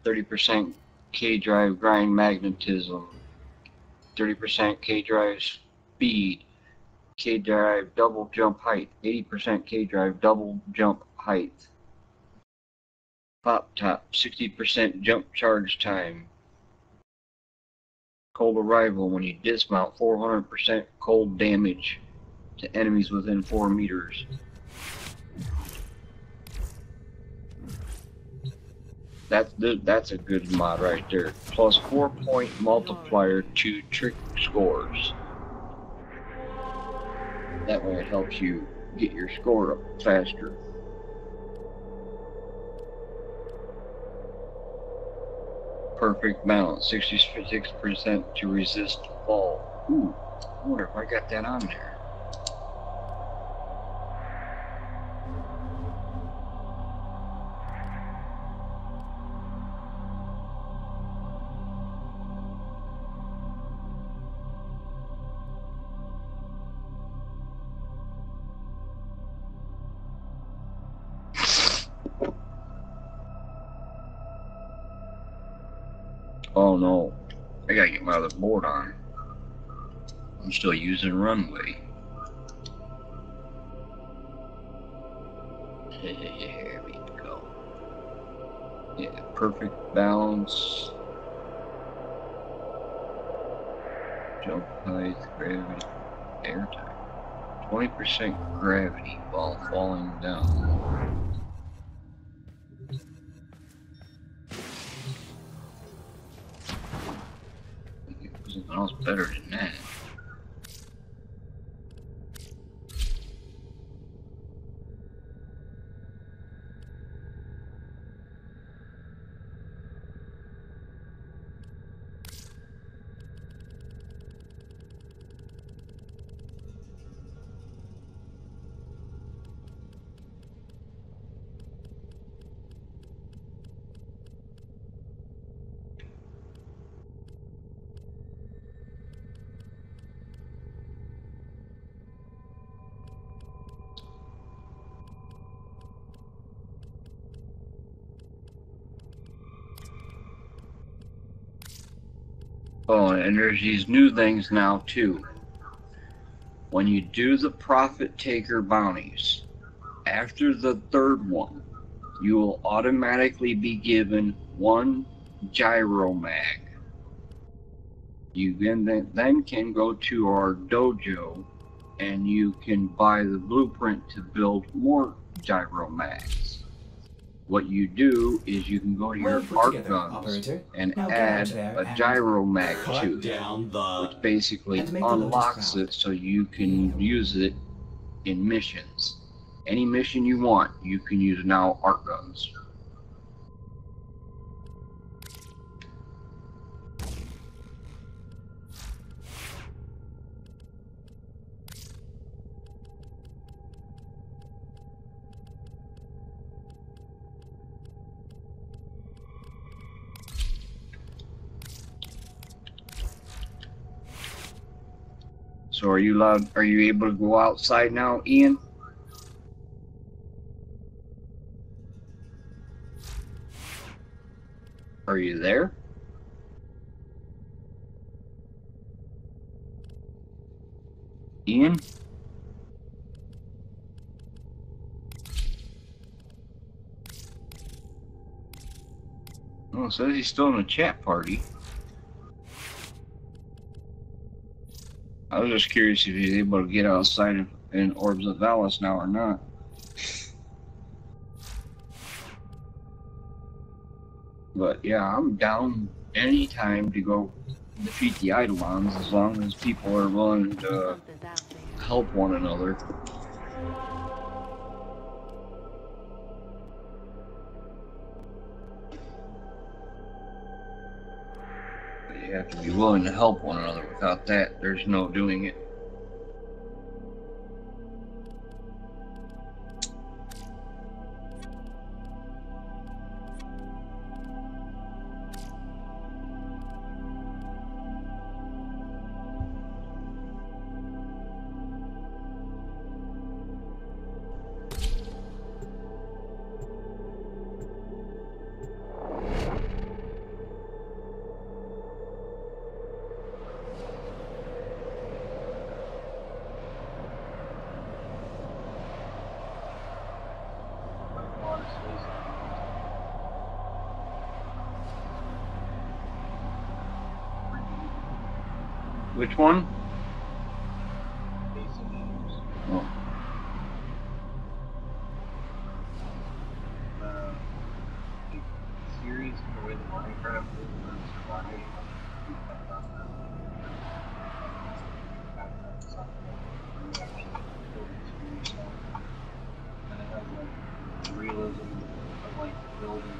30% K-drive grind magnetism, 30% K-drive speed, K-drive double jump height, 80% K-drive double jump height, pop top, 60% jump charge time, cold arrival when you dismount, 400% cold damage to enemies within 4 meters. That's a good mod right there. Plus 4-point multiplier to trick scores. That way it helps you get your score up faster. Perfect balance, 66% to resist fall. Ooh, I wonder if I got that on there. Oh no, I gotta get my other board on. I'm still using runway. Here we go. Yeah, perfect balance. Jump height, gravity, airtime. 20% gravity while falling down. Something else better than that. Oh, and there's these new things now too. When you do the profit taker bounties, after the third one, you will automatically be given one gyro mag. You then can go to our dojo and you can buy the blueprint to build more gyro mags. What you do is you can go to your arc guns and add a gyro mag to it, which basically unlocks it so you can use it in missions. Any mission you want, you can use now arc guns. So are you able to go outside now, Ian? Are you there? Ian? Oh, it says he's still in the chat party. I was just curious if he's able to get outside in Orbs of Valis now or not. But yeah, I'm down anytime to go defeat the Eidolons as long as people are willing to help one another. But you have to be willing to help one another. Without that, there's no doing it. Which one? Oh. Series the way the Minecraft and it has like realism of like building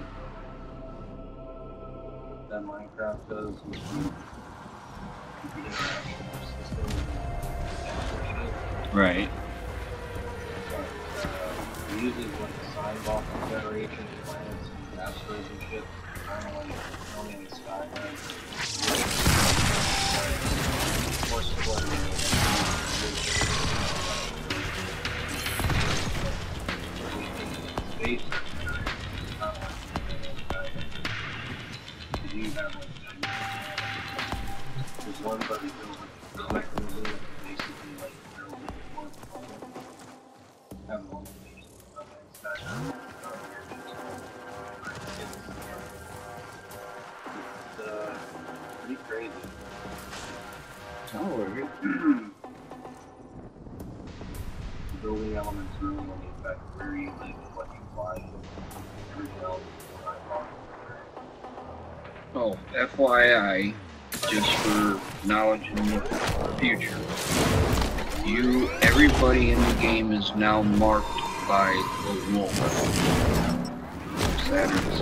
that Minecraft does with the interaction of systems and shit. Right. But it uses like the sign ball generation, planets and asteroids and shit, kind of like only in the sky. More similar space, not like you have like There's one buddy building basically like building one have all the nations on that side. It's pretty crazy. Oh, Building elements really only affect where you live and what you find. Everything else is not possible. Oh, FYI, just for knowledge in the future, everybody in the game is now marked by the wolf. Saturn 6.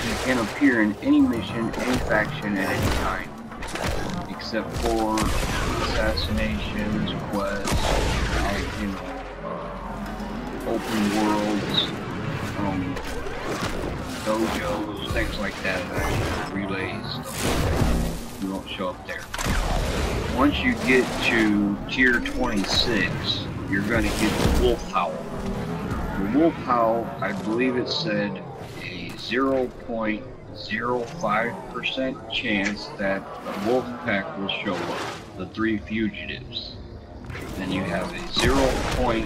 You can appear in any mission, any faction at any time, except for assassinations, quests, open worlds, dojos, things like that, relays. You won't show up there. Once you get to tier 26, you're going to get the wolf howl. The wolf howl, I believe it said a 0.05% chance that a wolf pack will show up, the 3 fugitives. Then you have a 0.02 or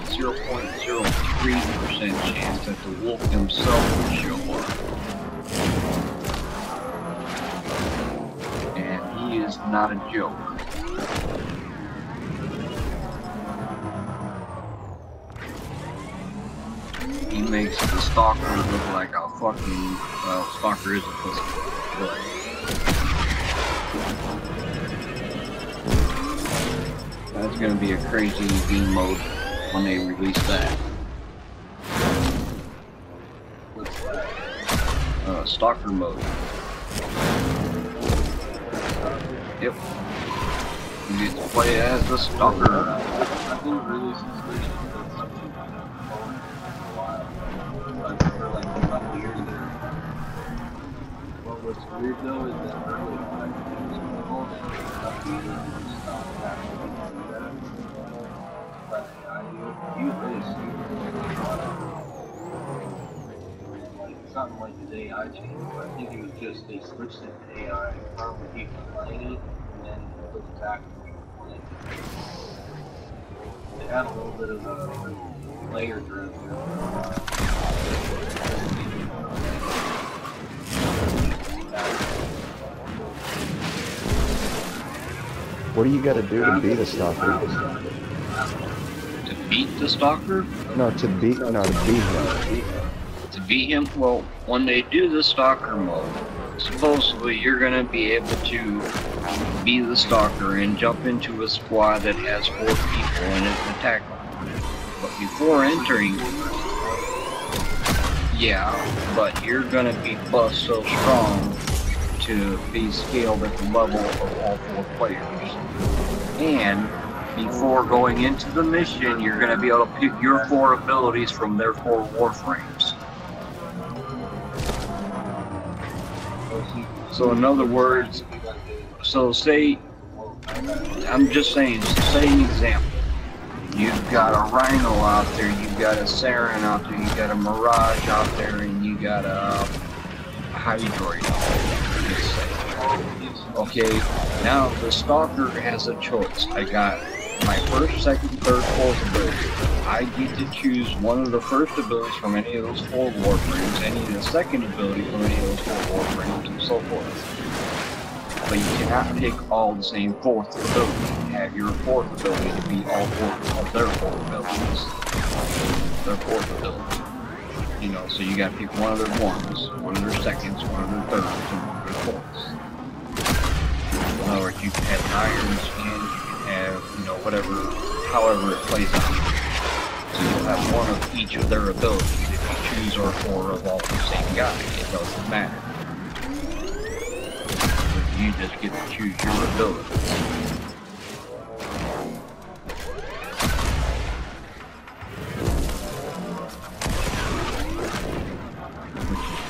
0.03% chance that the wolf himself will show up. And he is not a joke. He makes the stalker look like a fucking, well, stalker is a pussy, but that's gonna be a crazy game mode when they release that. What's that? Stalker mode. Yep. You get to play as the stalker. I've been really suspicious that something like that for a while. But for like a couple years there. Well, what's weird though is that early on I think it was cool and stuff needed to stop actually doing that. But you really see like something like his AI changed, but I think it was just they switched it to AI from people playing it and then put it back to people playing it. They had a little bit of a layer drift there for a while. What do you got to do to beat a stalker? To beat the stalker? No, to beat him. To beat him? Well, when they do the stalker mode, supposedly you're gonna be able to be the stalker and jump into a squad that has 4 people in it and attack them. But before entering, yeah, but you're gonna be buffed so strong to be scaled at the level of all 4 players. And before going into the mission, you're going to be able to pick your 4 abilities from their 4 Warframes. So in other words, so say, I'm just saying, say an example. You've got a Rhino out there, you've got a Saren out there, you've got a Mirage out there, and you got a Hydroid out there. Okay, now the Stalker has a choice. I got my first, second, third, fourth ability. I get to choose one of the first abilities from any of those 4 Warframes, any of the second ability from any of those 4 Warframes, and so forth. But you cannot pick all the same 4th ability. You have your 4th ability to be all 4 of their 4 abilities. Their 4th ability. You know, so you gotta pick one of their 1s, one of their 2nds, one of their 3rds, and one of their 4ths. In other words, you can have an Iron Skin, you can have, you know, whatever, however it plays out. So you'll have 1 of each of their abilities. If you choose or 4 of all the same guy, it doesn't matter. You just get to choose your ability.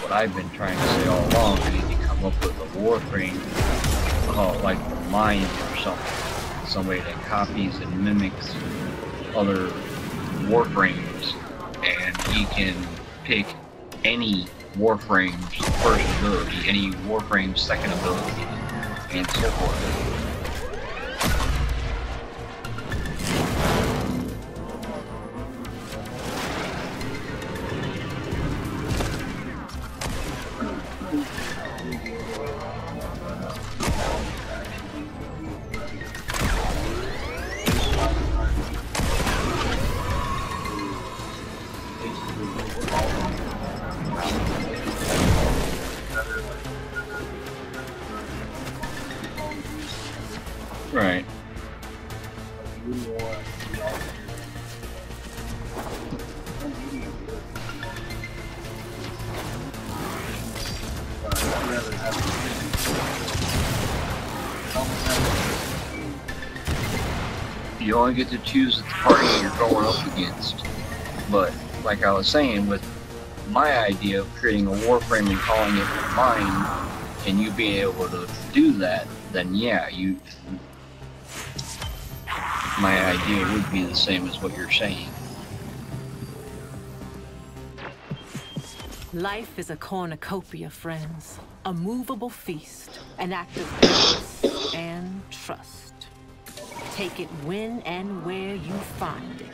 What I've been trying to say all along, I need to come up with a Warframe called like the Mind or something. Somebody that copies and mimics other Warframes, and he can pick any Warframe's first ability, any Warframe's second ability, and so forth. Right. You only get to choose the party you're going up against. But, like I was saying, with my idea of creating a Warframe and calling it mine, and you being able to do that, then yeah, my idea would be the same as what you're saying. Life is a cornucopia, friends. A movable feast. An act of grace and trust. Take it when and where you find it.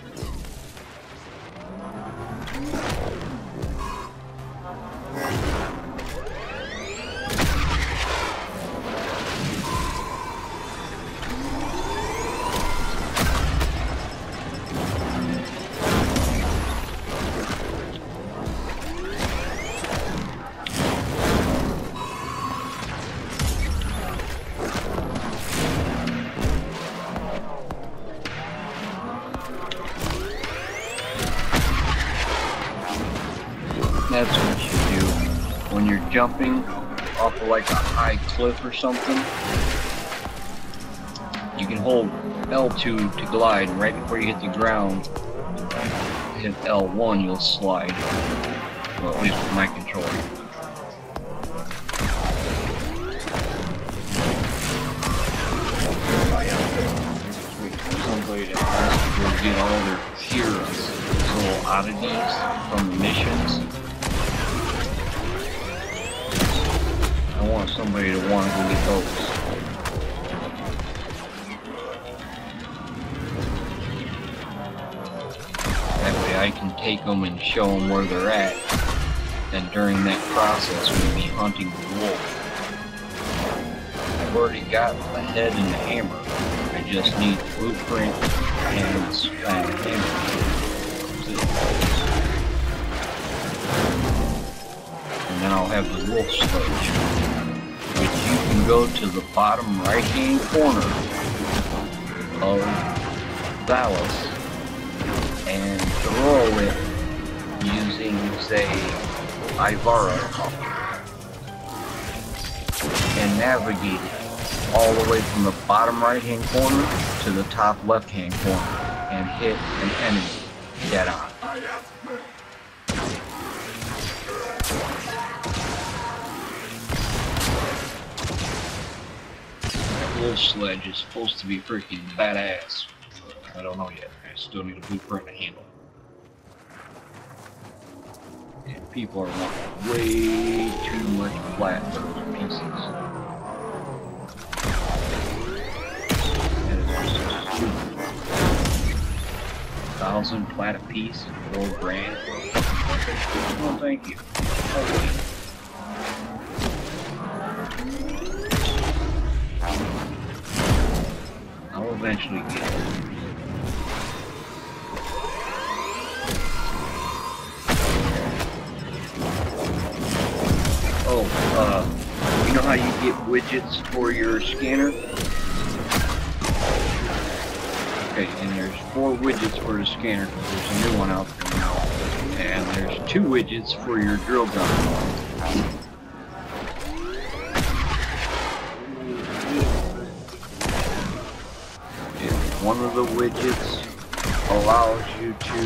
That's what you do when you're jumping off of like a high cliff or something. You can hold L2 to glide, and right before you hit the ground, hit L1, you'll slide. Well, at least with my controller. Somebody to ask to go get all their heroes, those little oddities from the missions. I want somebody to want to go get those. That way I can take them and show them where they're at. And during that process, we'll be hunting the wolf. I've already got the head and the hammer. I just need the blueprint and the hammer. And then I'll have the wolf sledge, which you can go to the bottom right-hand corner of Dallas and throw it using, say, Ivara, and navigate it all the way from the bottom right-hand corner to the top left-hand corner and hit an enemy dead on. Wolf sledge is supposed to be freaking badass. I don't know yet. I still need a blueprint to handle. And people are wanting way too much flat for those pieces. That is just stupid. 1,000 flat a piece, $4 grand. Oh, thank you. Okay. I'll eventually get it. Oh, you know how you get widgets for your scanner? Okay, and there's 4 widgets for the scanner, because there's a new one out there now. And there's 2 widgets for your drill gun. One of the widgets allows you to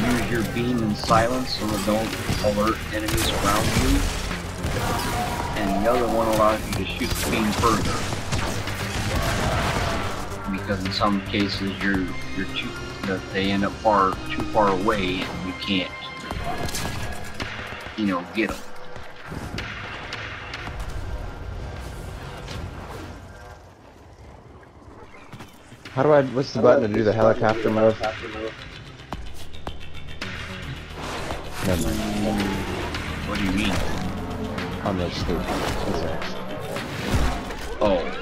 use your beam in silence so that don't alert enemies around you, and the other one allows you to shoot the beam further. Because in some cases they end up too far away and you can't you know, get them. How do I, what's the button to do the helicopter mode? Never mind. What do you mean? On those two. Oh.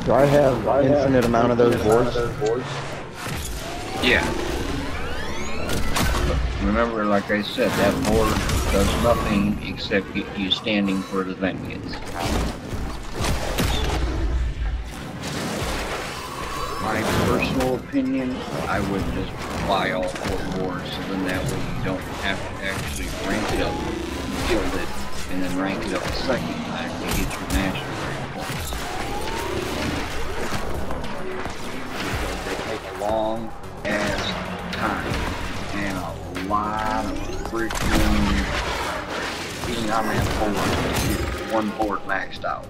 Do I have infinite amount of those boards? Yeah. Remember, like I said, that board does nothing except get you standing for the vengeance. My personal opinion, I would just buy all 4 boards, so then that way you don't have to actually rank it up, build it, and then rank it up a second time to get your mastery points. They take a long ass time and a lot of freaking being on that board to get 1 board maxed out.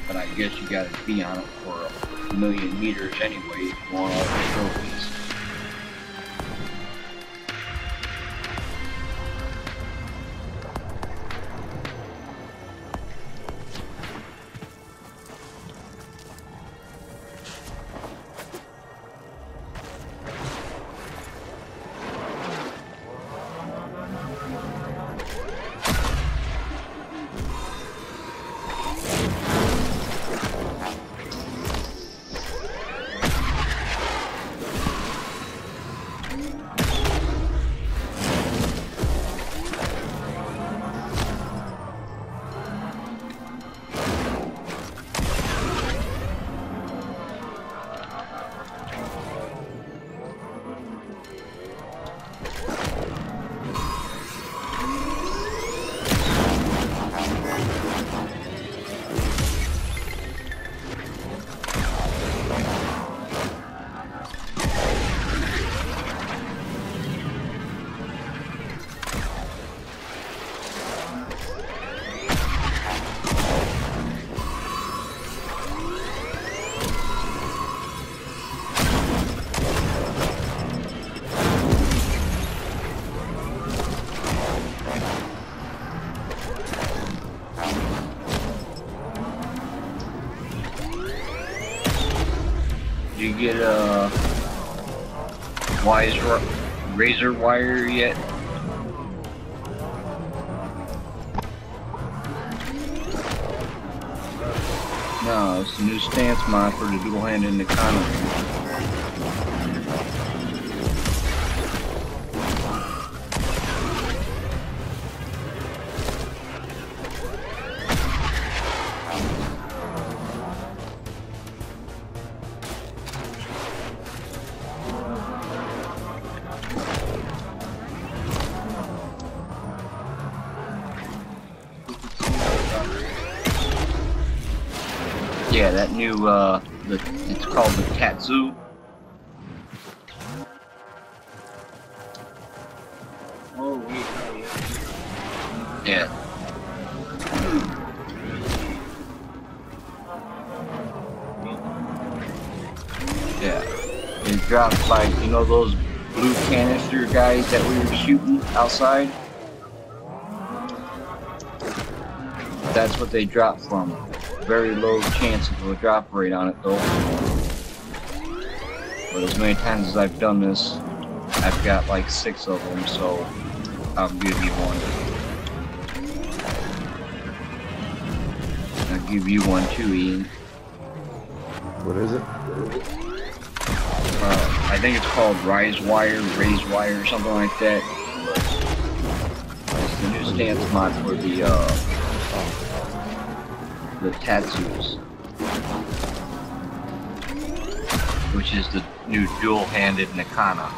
But I guess you gotta be on it for 1,000,000 meters anyway if you want all the trophies. Did you get a razor wire yet? No, it's the new stance mod for the dual hand in the economy. Yeah, that new, it's called the Katsu. Oh, wait, yeah. Yeah. It drops by, you know, those blue canister guys that we were shooting outside? That's what they drop from. Very low chance of a drop rate on it though. But as many times as I've done this, I've got like 6 of them, so I'll give you one. I'll give you one too, Ian. What is it? I think it's called Raised Wire, or something like that. It's the new stance mod for the tattoos, which is the new dual-handed Nakana.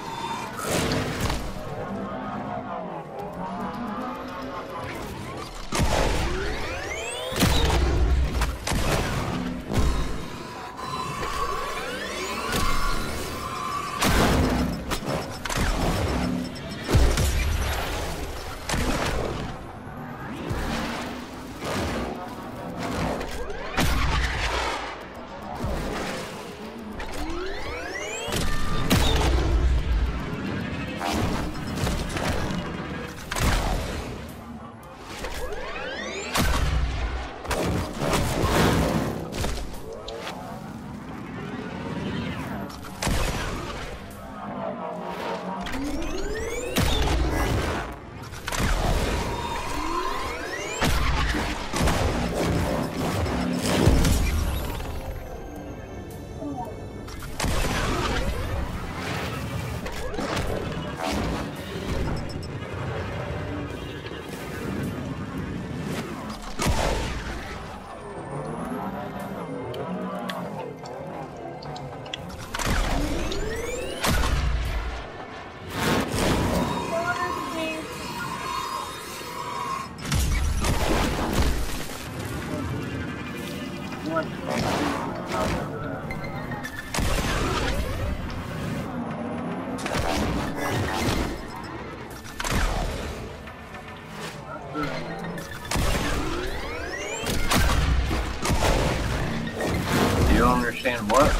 You don't understand what?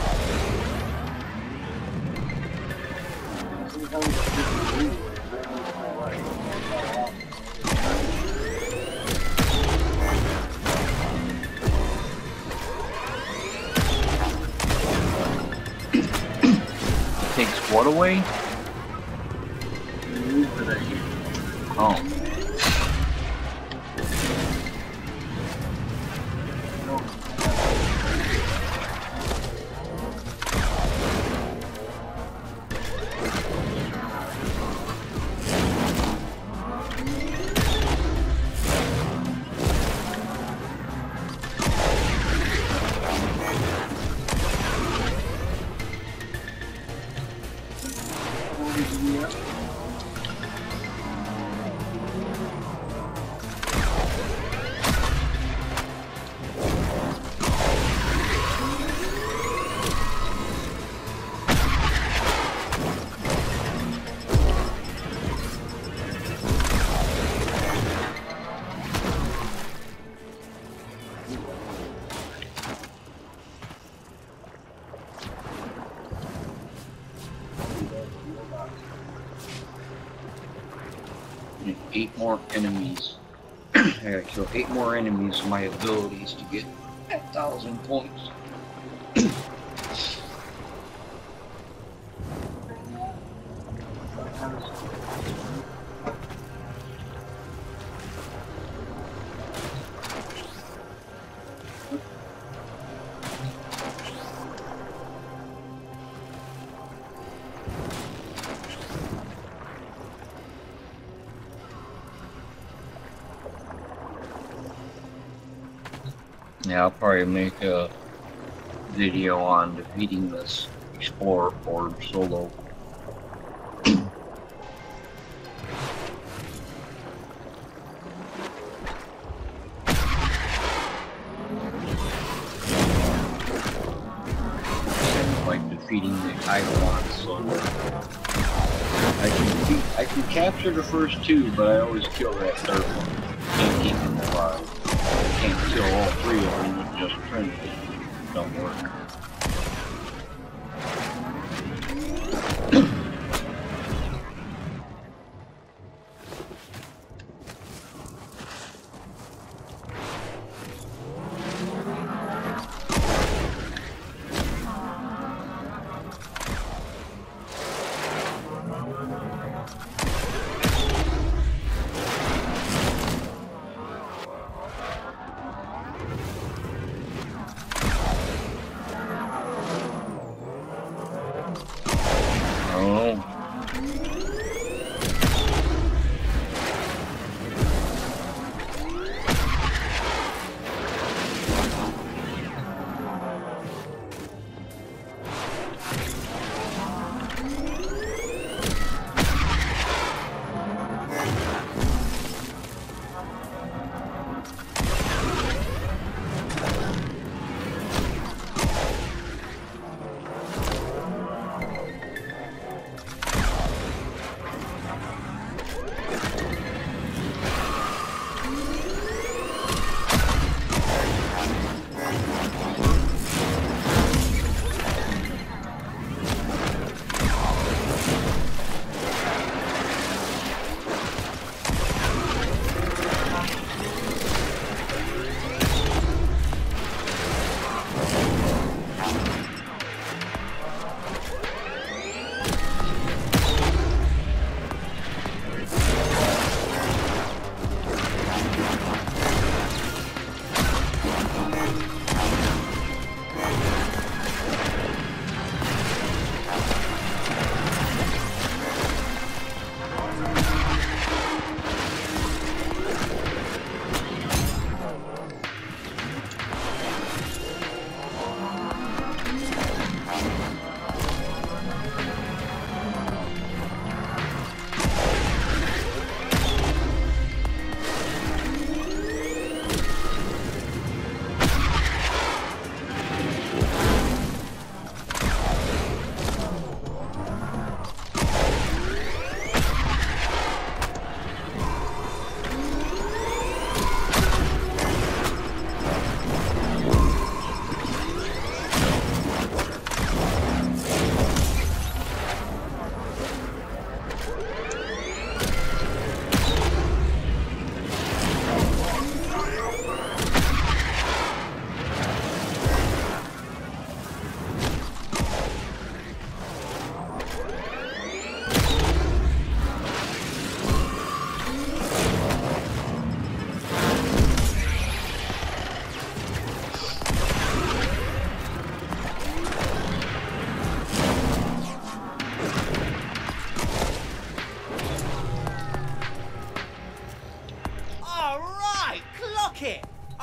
Takes what away? Oh. And 8 more enemies. I gotta kill 8 more enemies for my abilities to get 1,000 points. Yeah, I'll probably make a video on defeating this Explorer Horde solo. Like defeating the Eidolon solo. I can capture the first 2, but I always kill that 3rd one. Can't keep them alive. Can't kill all 3 of them with just Trinity. Don't work. don't know.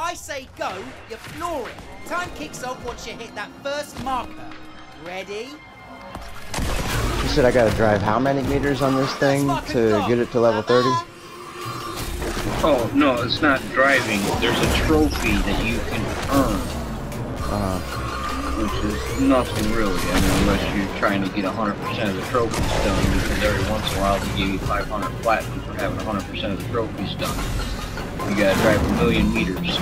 I say go, you floor it. Time kicks off once you hit that first marker. Ready? You said I gotta drive how many meters on this thing to get it to level 30? Oh, no, it's not driving. There's a trophy that you can earn. Which is nothing really. I mean, unless you're trying to get 100% of the trophies done, because every once in a while they give you 500 platinum for having 100% of the trophies done. You gotta drive 1,000,000 meters.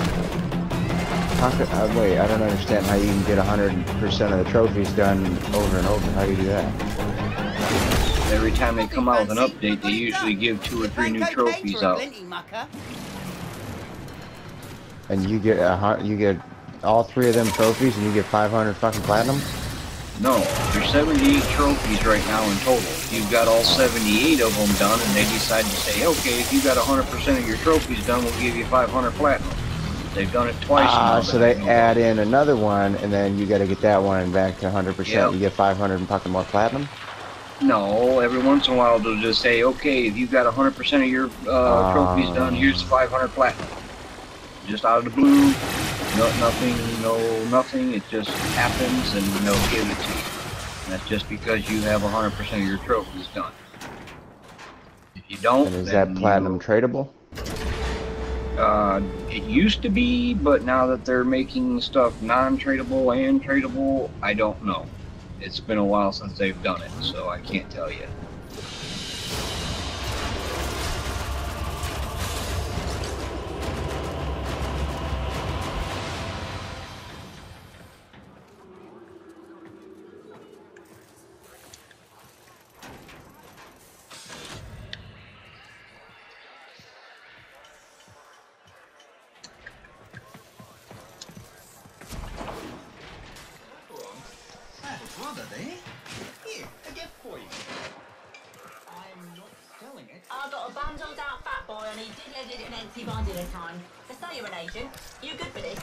How could, wait, I don't understand how you can get 100% of the trophies done over and over. How do you do that? Every time they come out with an update, they usually give 2 or 3 new trophies out. And you get all 3 of them trophies, and you get 500 fucking platinum? No, there's 78 trophies right now in total. You've got all 78 of them done, and they decide to say, okay, if you got 100% of your trophies done, we'll give you 500 platinum. They've done it twice now. So they add in another one, and then you got to get that one back to 100%. Yep. You get 500 and fucking more platinum? No, every once in a while they'll just say, okay, if you've got 100% of your trophies done, here's 500 platinum. Just out of the blue, nothing, it just happens and they'll give it to you. And that's just because you have 100% of your trophies done. If you don't, and is that platinum tradable? It used to be, but now that they're making stuff non-tradable and tradable, I don't know. It's been a while since they've done it, so I can't tell you. I got a bundled out fat boy and he did edit an empty bond in a time. So say you're an agent. You good for this?